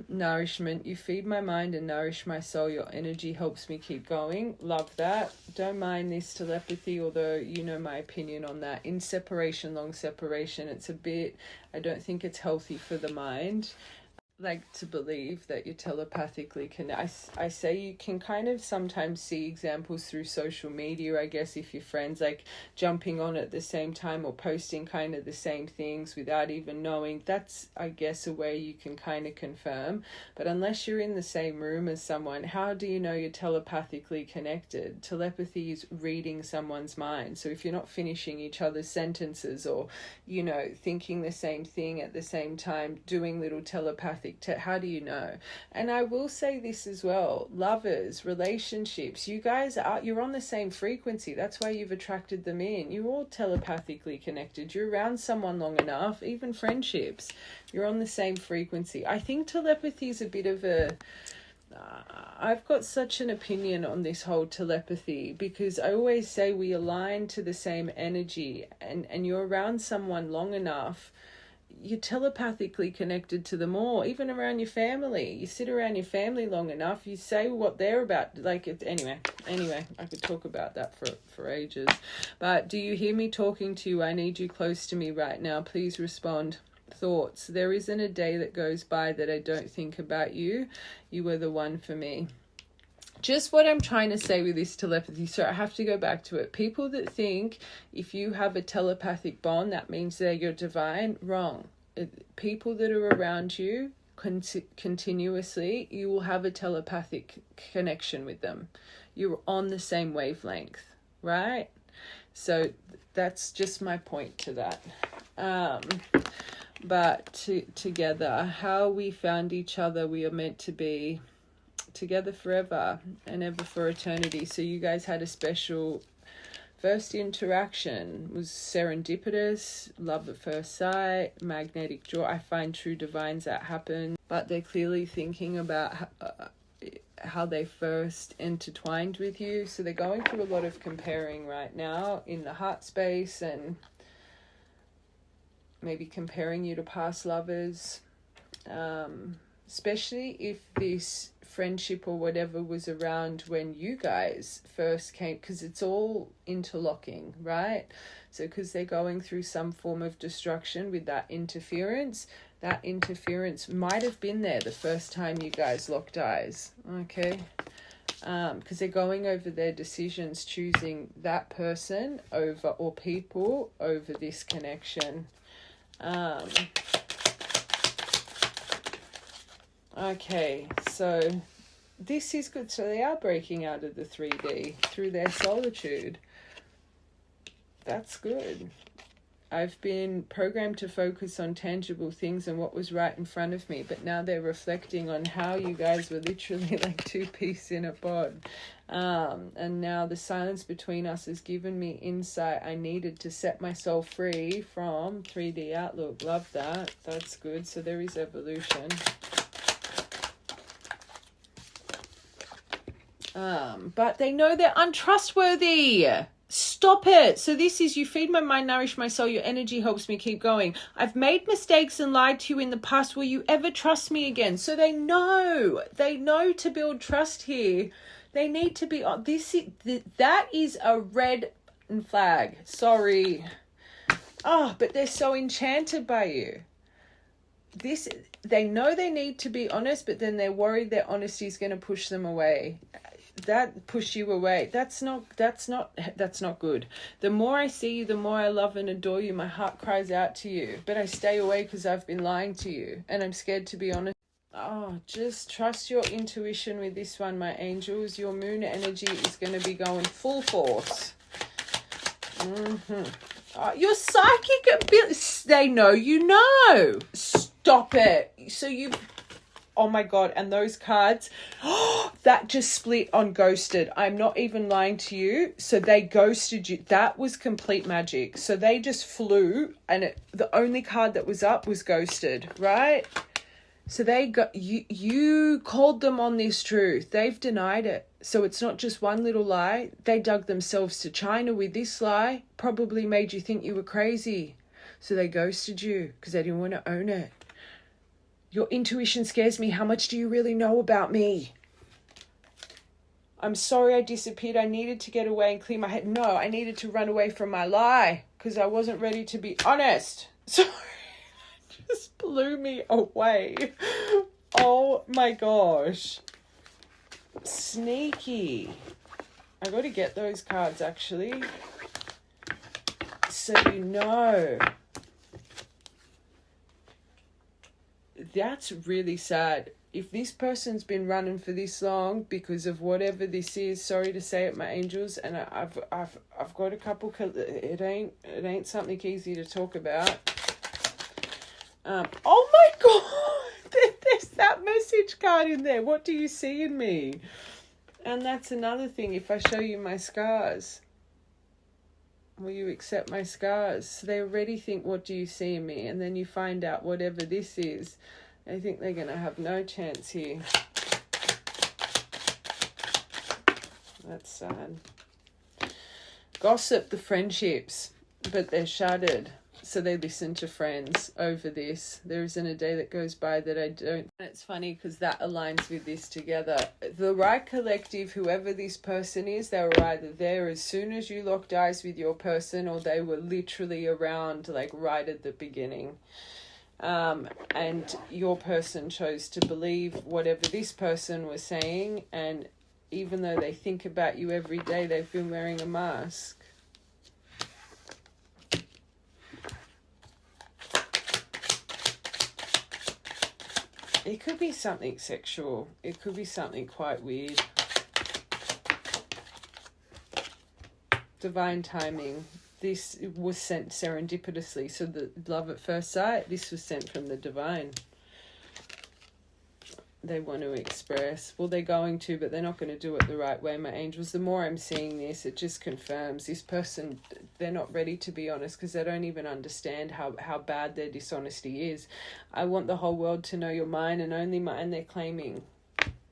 Nourishment. You feed my mind and nourish my soul. Your energy helps me keep going. Love that. Don't mind this telepathy, although you know my opinion on that. In separation, long separation, it's a bit... I don't think it's healthy for the mind. To believe that you're telepathically I say you can kind of sometimes see examples through social media, I guess, if your friends jumping on at the same time or posting kind of the same things without even knowing. That's, I guess, a way you can kind of confirm. But unless you're in the same room as someone, how do you know you're telepathically connected? Telepathy is reading someone's mind. So if you're not finishing each other's sentences or, thinking the same thing at the same time, doing little telepathic how do you know? And I will say this as well, lovers, relationships, you're on the same frequency. That's why you've attracted them in. You're all telepathically connected. You're around someone long enough, even friendships, you're on the same frequency. I think telepathy is a bit of a... I've got such an opinion on this whole telepathy, because I always say we align to the same energy, and you're around someone long enough, you're telepathically connected to them all, even around your family. You sit around your family long enough, you say what they're about. Anyway, I could talk about that for ages. But do you hear me talking to you? I need you close to me right now. Please respond. Thoughts. There isn't a day that goes by that I don't think about you. You are the one for me. Just what I'm trying to say with this telepathy, so I have to go back to it. People that think if you have a telepathic bond, that means they're your divine, wrong. People that are around you continuously, you will have a telepathic connection with them. You're on the same wavelength, right? So that's just my point to that. But together, how we found each other, we are meant to be together forever and ever for eternity. So you guys had a special first interaction. It was serendipitous, love at first sight, magnetic draw. I find true divines that happen, but they're clearly thinking about how they first intertwined with you. So they're going through a lot of comparing right now in the heart space, and maybe comparing you to past lovers, especially if this friendship or whatever was around when you guys first came, because it's all interlocking, right? So because they're going through some form of destruction with that interference might have been there the first time you guys locked eyes, okay? Because they're going over their decisions, choosing that person over, or people over this connection. Okay, so this is good. So they are breaking out of the 3D through their solitude. That's good. I've been programmed to focus on tangible things and what was right in front of me, but now they're reflecting on how you guys were literally like two peas in a pod. And now the silence between us has given me insight I needed to set myself free from 3D outlook. Love that. That's good. So there is evolution. But they know they're untrustworthy. Stop it. So this is, you feed my mind, nourish my soul, your energy helps me keep going. I've made mistakes and lied to you in the past. Will you ever trust me again? So they know to build trust here. They need to be on this. That is a red flag. Sorry. But they're so enchanted by you. They know they need to be honest, but then they're worried their honesty is going to push them away. That push you away. That's not good. The more I see you, the more I love and adore you. My heart cries out to you, but I stay away because I've been lying to you and I'm scared to be honest. Just trust your intuition with this one, my angels. Your moon energy is going to be going full force. Your psychic ability, they know you know. Stop it. So you... Oh my God, and those cards, that just split on ghosted. I'm not even lying to you. So they ghosted you. That was complete magic. So they just flew, and the only card that was up was ghosted, right? So they got you called them on this truth. They've denied it. So it's not just one little lie. They dug themselves to China with this lie, probably made you think you were crazy. So they ghosted you because they didn't want to own it. Your intuition scares me. How much do you really know about me? I'm sorry I disappeared. I needed to get away and clear my head. No, I needed to run away from my lie because I wasn't ready to be honest. Sorry, it just blew me away. Oh my gosh. Sneaky. I got to get those cards actually. So you know. That's really sad. If this person's been running for this long because of whatever this is, sorry to say it, my angels, and I've got a couple. It ain't something easy to talk about. Oh my God, there's that message card in there. What do you see in me? And that's another thing. If I show you my scars, will you accept my scars? So they already think, what do you see in me? And then you find out whatever this is, they think they're going to have no chance here. That's sad. Gossip the friendships, but they're shattered. So they listen to friends over this. There isn't a day that goes by that I don't. And it's funny because that aligns with this together. The right collective, whoever this person is, they were either there as soon as you locked eyes with your person, or they were literally around like right at the beginning. And your person chose to believe whatever this person was saying. And even though they think about you every day, they've been wearing a mask. It could be something sexual. It could be something quite weird. Divine timing. This was sent serendipitously. So the love at first sight, this was sent from the divine. They want to express. Well, they're going to, but they're not going to do it the right way, my angels. The more I'm seeing this, it just confirms this person, they're not ready to be honest because they don't even understand how bad their dishonesty is. I want the whole world to know you're mine and only mine, they're claiming.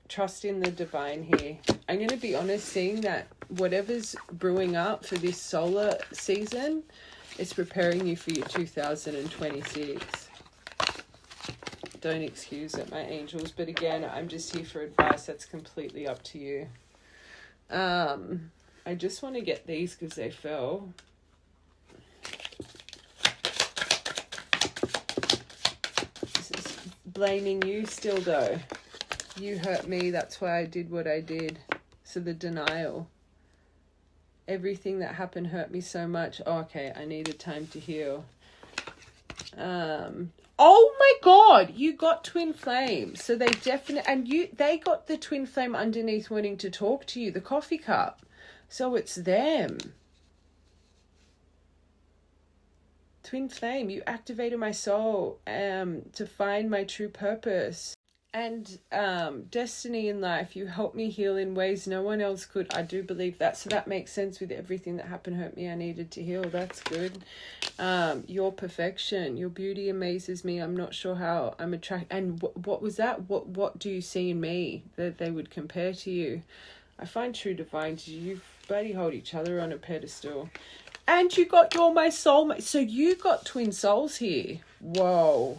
trust in the divine here. I'm going to be honest, seeing that whatever's brewing up for this solar season, it's preparing you for your 2026. Don't excuse it, my angels. But again, I'm just here for advice. That's completely up to you. I just want to get these because they fell. This is blaming you still, though. You hurt me, that's why I did what I did. So the denial. Everything that happened hurt me so much. Oh, okay, I needed time to heal. Oh my God, you got twin flame. So they definitely, and they got the twin flame underneath wanting to talk to you, the coffee cup. So it's them. Twin flame, you activated my soul to find my true purpose. And destiny in life, you helped me heal in ways no one else could. I do believe that. So that makes sense with everything that happened, hurt me, I needed to heal. That's good. Your perfection, your beauty amazes me. I'm not sure how I'm attracted. And what was that? What do you see in me that they would compare to you? I find true divine. You bloody hold each other on a pedestal. And you got you're my soulmate. So you got twin souls here. Whoa.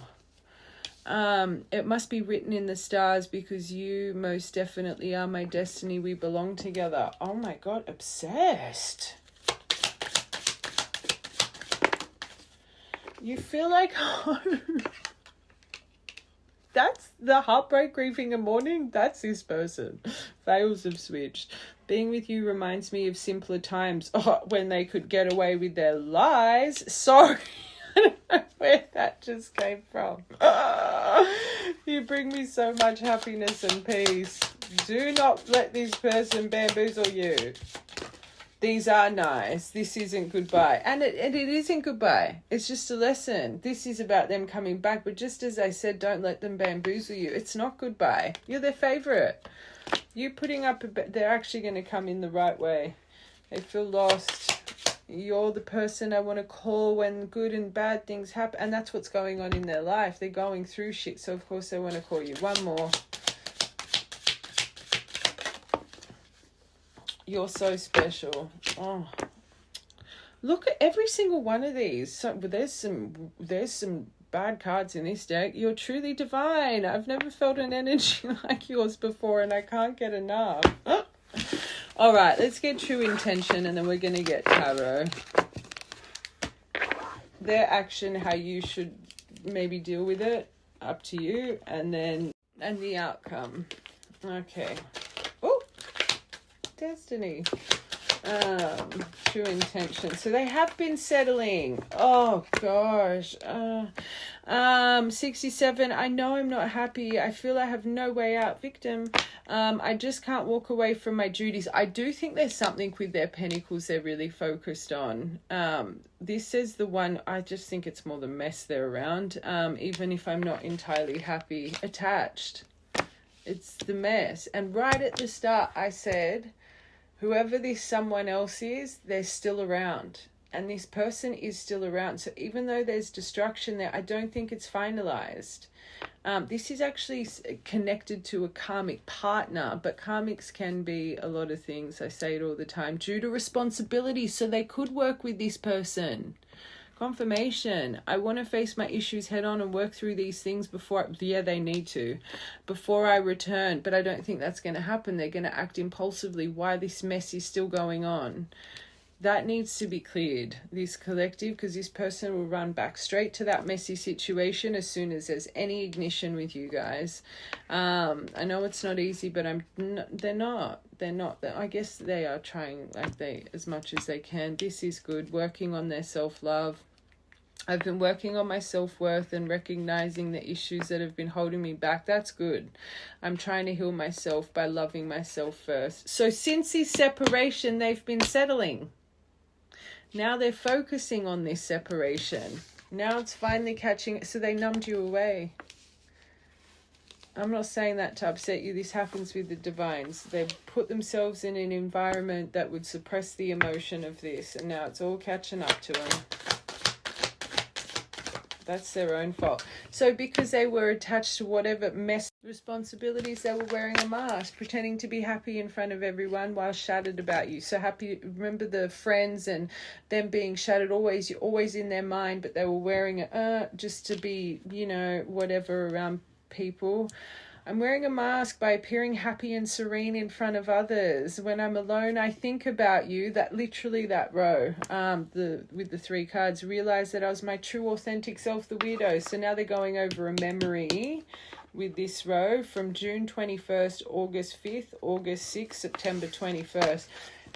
It must be written in the stars because you most definitely are my destiny. We belong together. Oh my God, obsessed. You feel like home. That's the heartbreak, grieving, and mourning. That's this person. Veils have switched. Being with you reminds me of simpler times when they could get away with their lies. Sorry. I don't know where that just came from. You bring me so much happiness and peace. Do not let this person bamboozle you. These are nice. This isn't goodbye. And it isn't goodbye. It's just a lesson. This is about them coming back. But just as I said, don't let them bamboozle you. It's not goodbye. You're their favorite. You putting up they're actually going to come in the right way. They feel lost. You're the person I want to call when good and bad things happen. And that's what's going on in their life. They're going through shit. So, of course, they want to call you. One more. You're so special. Oh, look at every single one of these. So there's some bad cards in this deck. You're truly divine. I've never felt an energy like yours before, and I can't get enough. All right, let's get true intention, and then we're gonna get tarot. Their action, how you should maybe deal with it, up to you, and the outcome. Okay. Oh. Destiny. True intention. So they have been settling. Oh gosh. 67. I know I'm not happy. I feel I have no way out. Victim. I just can't walk away from my duties. I do think there's something with their pentacles they're really focused on. This says the one, I just think it's more the mess they're around. Even if I'm not entirely happy. Attached. It's the mess. And right at the start I said, whoever this someone else is, they're still around. And this person is still around. So even though there's destruction there, I don't think it's finalized. This is actually connected to a karmic partner. But karmics can be a lot of things. I say it all the time. Due to responsibility. So they could work with this person. Confirmation. I want to face my issues head on and work through these things before, they need to, before I return. But I don't think that's going to happen. They're going to act impulsively. Why this mess is still going on. That needs to be cleared, this collective, because this person will run back straight to that messy situation as soon as there's any ignition with you guys. I know it's not easy, but they're not. I guess they are trying as much as they can. This is good. Working on their self-love. I've been working on my self-worth and recognizing the issues that have been holding me back. That's good. I'm trying to heal myself by loving myself first. So since this separation, they've been settling. Now they're focusing on this separation. Now it's finally catching. So they numbed you away. I'm not saying that to upset you. This happens with the divines. They put themselves in an environment that would suppress the emotion of this. And now it's all catching up to them. That's their own fault. So because they were attached to whatever mess responsibilities, they were wearing a mask, pretending to be happy in front of everyone while shattered about you. So happy, remember the friends and them being shattered, always in their mind, but they were wearing just to be, you know, whatever around people. I'm wearing a mask by appearing happy and serene in front of others. When I'm alone, I think about you. That literally that row, with the 3 cards, realize that I was my true authentic self, the weirdo. So now they're going over a memory with this row from June 21st, August 5th, August 6th, September 21st.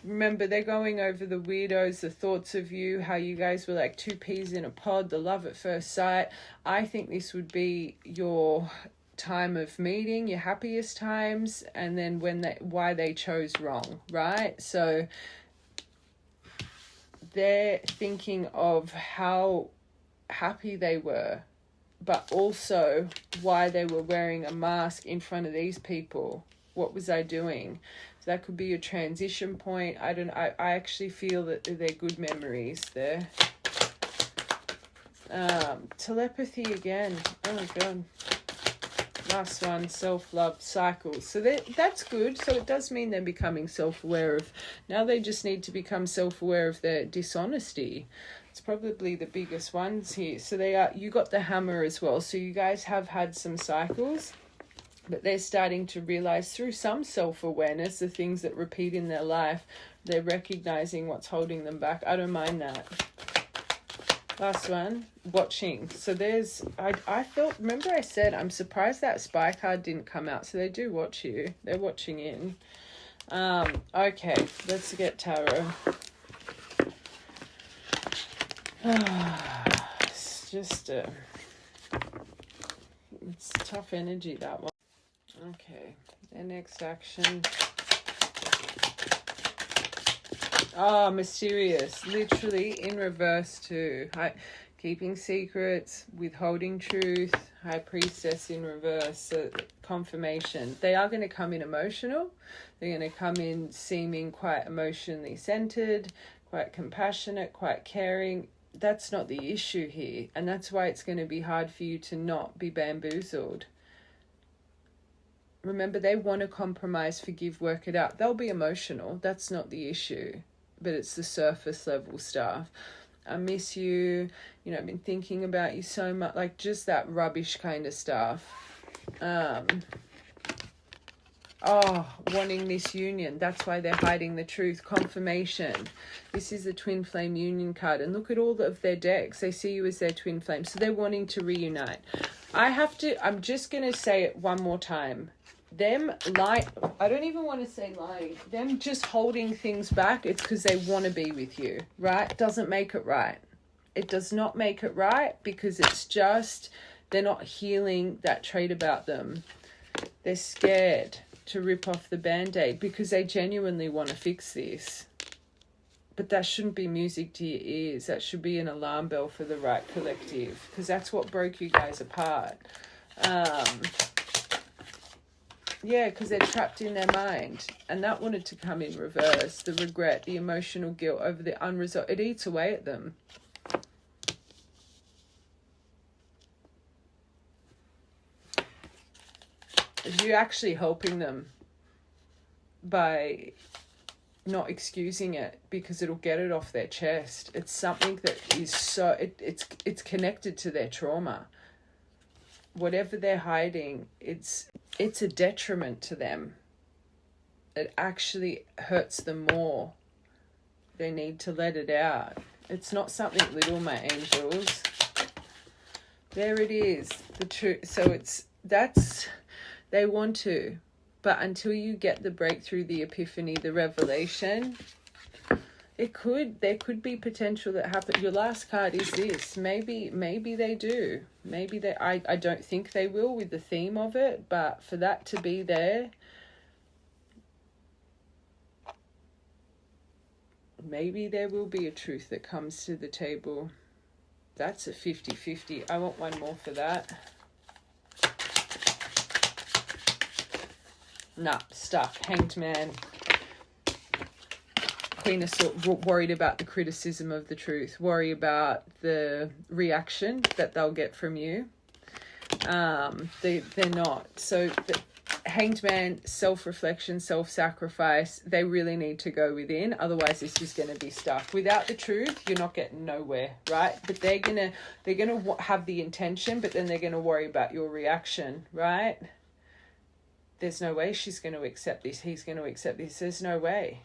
Remember, they're going over the weirdos, the thoughts of you, how you guys were like 2 peas in a pod, the love at first sight. I think this would be your time of meeting, your happiest times, and then why they chose wrong, right? So they're thinking of how happy they were, but also why they were wearing a mask in front of these people. What was I doing? So that could be a transition point. I actually feel that they're good memories there. Telepathy again. Oh my god. Last one, self-love cycles. So that's good. So it does mean they're becoming self-aware of, now they just need to become self-aware of their dishonesty. It's probably the biggest ones here. So you got the hammer as well. So you guys have had some cycles, but they're starting to realize through some self-awareness, the things that repeat in their life, they're recognizing what's holding them back. I don't mind that. Last one, watching. So I felt, remember I said, I'm surprised that spy card didn't come out. So they do watch you. They're watching in. Okay, let's get tarot. It's just, it's tough energy, that one. Okay, their next action. Oh, mysterious. Literally in reverse too. Keeping secrets, withholding truth, High Priestess in reverse. So confirmation. They are going to come in emotional. They're going to come in seeming quite emotionally centered, quite compassionate, quite caring. That's not the issue here. And that's why it's going to be hard for you to not be bamboozled. Remember, they want to compromise, forgive, work it out. They'll be emotional. That's not the issue. But it's the surface level stuff. I miss you. You know, I've been thinking about you so much. Like, just that rubbish kind of stuff. Wanting this union. That's why they're hiding the truth. Confirmation. This is the twin flame union card. And look at all of their decks. They see you as their twin flame. So they're wanting to reunite. I'm just going to say it one more time. I don't even want to say lying. Them just holding things back, it's because they want to be with you, right? Doesn't make it right. It does not make it right because it's just, they're not healing that trait about them. They're scared to rip off the Band-Aid because they genuinely want to fix this. But that shouldn't be music to your ears. That should be an alarm bell for the right collective because that's what broke you guys apart. Yeah, because they're trapped in their mind. And that wanted to come in reverse. The regret, the emotional guilt over the unresolved. It eats away at them. You're actually helping them by not excusing it because it'll get it off their chest. It's something that is so... It's connected to their trauma. Whatever they're hiding, it's a detriment to them. It actually hurts them more. They need to let it out. It's not something little, my angels. There it is. The truth. So they want to, but until you get the breakthrough, the epiphany, the revelation, there could be potential that happen. Your last card is this. Maybe they do. Maybe I don't think they will with the theme of it, but for that to be there, maybe there will be a truth that comes to the table. That's a 50-50. I want one more for that. Nah, stuck. Hanged man. Queen of Swords, worried about the criticism of the truth, worry about the reaction that they'll get from you. They're not. So the Hanged Man, self-reflection, self-sacrifice, they really need to go within. Otherwise, this is going to be stuck. Without the truth, you're not getting nowhere, right? But they're gonna have the intention, but then they're gonna worry about your reaction, right? There's no way she's going to accept this. He's going to accept this. There's no way.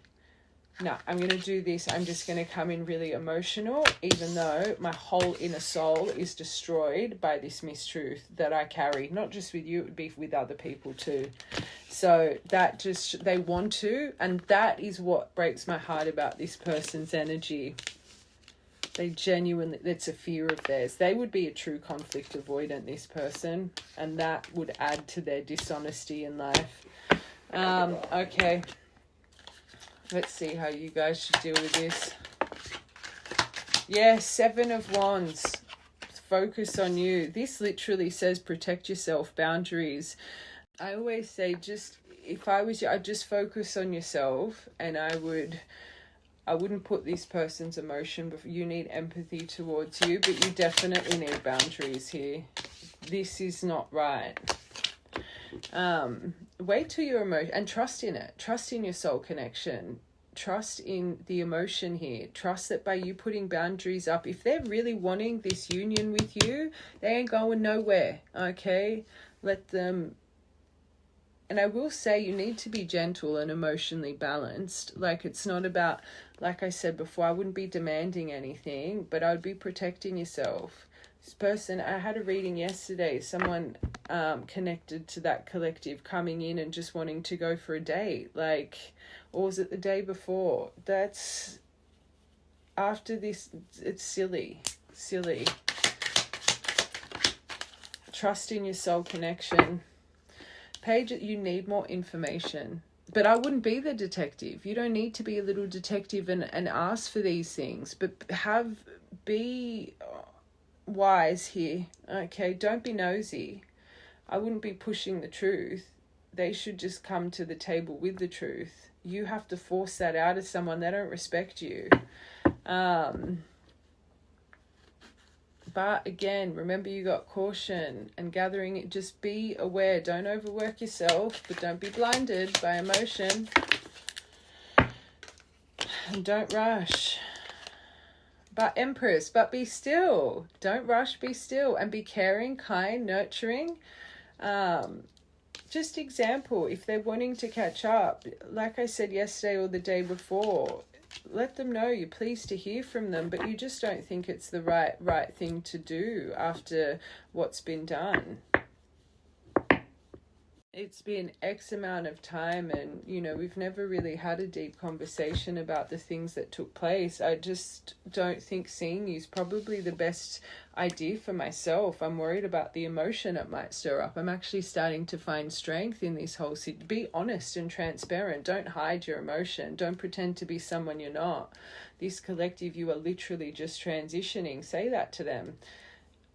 No, I'm going to do this. I'm just going to come in really emotional, even though my whole inner soul is destroyed by this mistruth that I carry. Not just with you, it would be with other people too. So that just, they want to, and that is what breaks my heart about this person's energy. They genuinely, it's a fear of theirs. They would be a true conflict avoidant, this person, and that would add to their dishonesty in life. Okay. Let's see how you guys should deal with this. Yeah, 7 of Wands. Focus on you. This literally says protect yourself, boundaries. I always say, just, if I was you, I'd just focus on yourself, and I wouldn't put this person's emotion before. You need empathy towards you, but you definitely need boundaries here. This is not right. Wait till your emotion, and trust in it. Trust in your soul connection. Trust in the emotion here. Trust that by you putting boundaries up, if they're really wanting this union with you, they ain't going nowhere, okay? Let them. And I will say, you need to be gentle and emotionally balanced. Like, it's not about, like I said before, I wouldn't be demanding anything, but I would be protecting yourself. This person, I had a reading yesterday, someone connected to that collective coming in and just wanting to go for a date. Like, or was it the day before? That's, after this, it's silly. Trust in your soul connection. Page, you need more information. But I wouldn't be the detective. You don't need to be a little detective and ask for these things. But be wise here, okay? Don't be nosy. I wouldn't be pushing the truth. They should just come to the table with the truth. You have to force that out of someone. They don't respect you. But again, remember, you got caution and gathering it. Just be aware. Don't overwork yourself, but don't be blinded by emotion. And don't rush. But Empress, but be still. Don't rush, be still. And be caring, kind, nurturing. Just example, if they're wanting to catch up, like I said yesterday or the day before, let them know you're pleased to hear from them, but you just don't think it's the right thing to do after what's been done. It's been X amount of time, and we've never really had a deep conversation about the things that took place. I just don't think seeing you is probably the best idea for myself. I'm worried about the emotion it might stir up. I'm actually starting to find strength in this whole Be honest and transparent. Don't hide your emotion. Don't pretend to be someone you're not. This collective, you are literally just transitioning. Say that to them.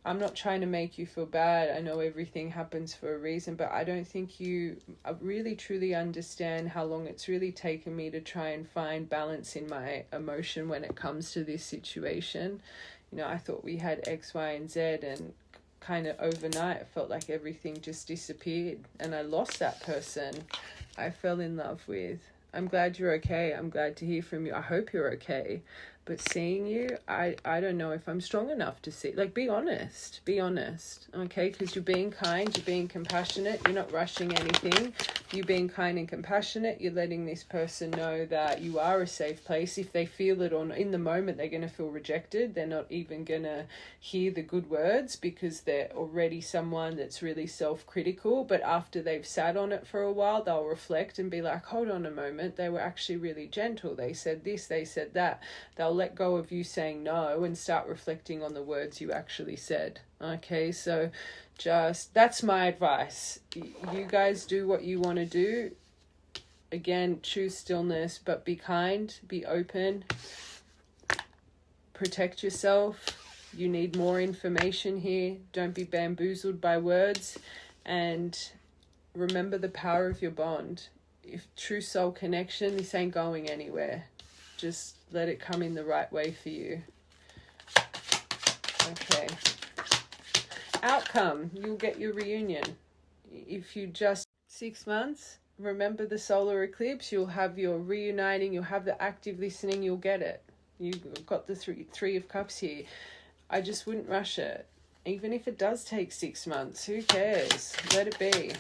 I'm not trying to make you feel bad. I know everything happens for a reason, but I don't think you really truly understand how long it's really taken me to try and find balance in my emotion when it comes to this situation. I thought we had X, Y, and Z, and kind of overnight it felt like everything just disappeared, and I lost that person I fell in love with. I'm glad you're okay. I'm glad to hear from you. I hope you're okay. But seeing you, I don't know if I'm strong enough to see. Like, be honest, okay? Because you're being kind, you're being compassionate, you're not rushing anything. You being kind and compassionate, you're letting this person know that you are a safe place. If they feel it or not, in the moment, they're going to feel rejected. They're not even going to hear the good words because they're already someone that's really self-critical. But after they've sat on it for a while, they'll reflect and be like, hold on a moment, they were actually really gentle. They said this, they said that. They'll let go of you saying no and start reflecting on the words you actually said. Okay, so that's my advice. You guys do what you want to do. Again, choose stillness, but be kind, be open, protect yourself. You need more information here. Don't be bamboozled by words, and remember the power of your bond. If true soul connection, this ain't going anywhere. Just let it come in the right way for you. Okay. Outcome, you'll get your reunion. If you just 6 months, remember the solar eclipse, you'll have your reuniting, you'll have the active listening, you'll get it. You've got the three of cups here. I just wouldn't rush it. Even if it does take 6 months, who cares? Let it be.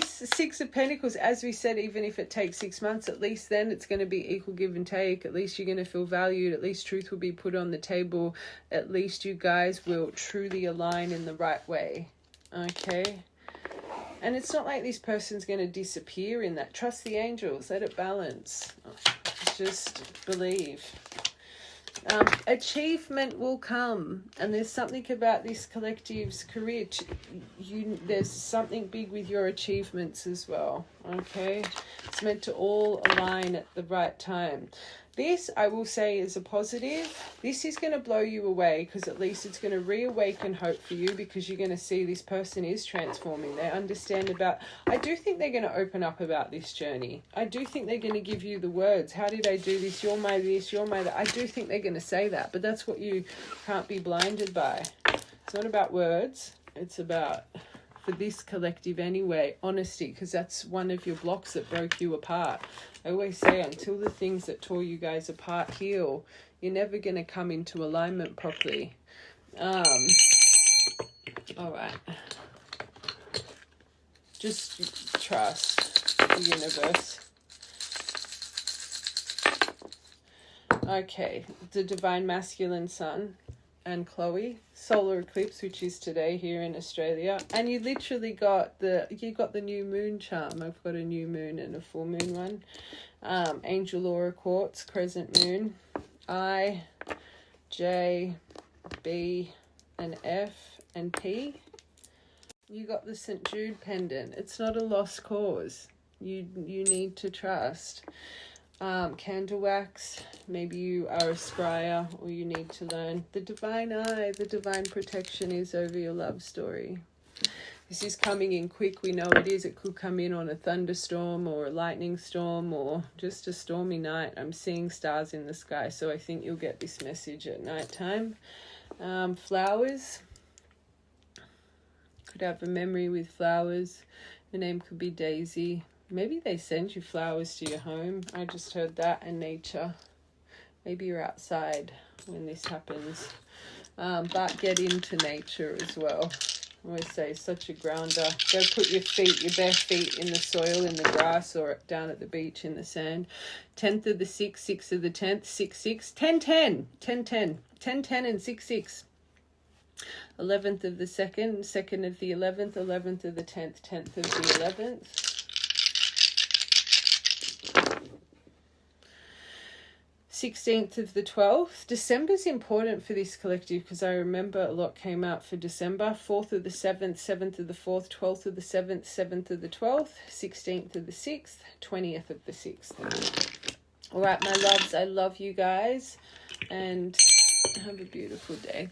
Six of Pentacles, as we said, even if it takes 6 months, at least then it's going to be equal give and take. At least you're going to feel valued. At least truth will be put on the table. At least you guys will truly align in the right way. Okay? And it's not like this person's going to disappear in that. Trust the angels. Let it balance. Just believe. Achievement will come, and there's something about this collective's career. There's something big with your achievements as well. Okay, it's meant to all align at the right time. This, I will say, is a positive. This is going to blow you away, because at least it's going to reawaken hope for you, because you're going to see this person is transforming. They understand about... I do think they're going to open up about this journey. I do think they're going to give you the words. How did I do this? You're my this, you're my that. I do think they're going to say that, but that's what you can't be blinded by. It's not about words. It's about, for this collective anyway, honesty, because that's one of your blocks that broke you apart. I always say, until the things that tore you guys apart heal, you're never going to come into alignment properly. All right. Just trust the universe. Okay, the Divine Masculine Sun and Chloe, solar eclipse, which is today here in Australia, and you literally got the new moon charm. I've got a new moon and a full moon one. Angel Aura quartz, crescent moon, I, J, B, and F, and P. You got the St. Jude pendant. It's not a lost cause. You need to trust. Candle wax, maybe you are a scryer, or you need to learn. The divine eye, the divine protection is over your love story. This is coming in quick. We know it is. It could come in on a thunderstorm or a lightning storm or just a stormy night. I'm seeing stars in the sky, so I think you'll get this message at nighttime. Flowers. Could have a memory with flowers. The name could be Daisy. Maybe they send you flowers to your home. I just heard that. And nature. Maybe you're outside when this happens. But get into nature as well. I always say, such a grounder. Go put your bare feet in the soil, in the grass, or down at the beach in the sand. 10th of the 6th, 6th of the 10th, 6-6, 10-10, 10-10, 10-10 and 6-6. 11th of the 2nd, 2nd of the 11th, 11th of the 10th, 10th of the 11th. 16th of the 12th. December's important for this collective, because I remember a lot came out for December. 4th of the 7th, 7th of the 4th, 12th of the 7th, 7th of the 12th, 16th of the 6th, 20th of the 6th. All right, my loves, I love you guys, and have a beautiful day.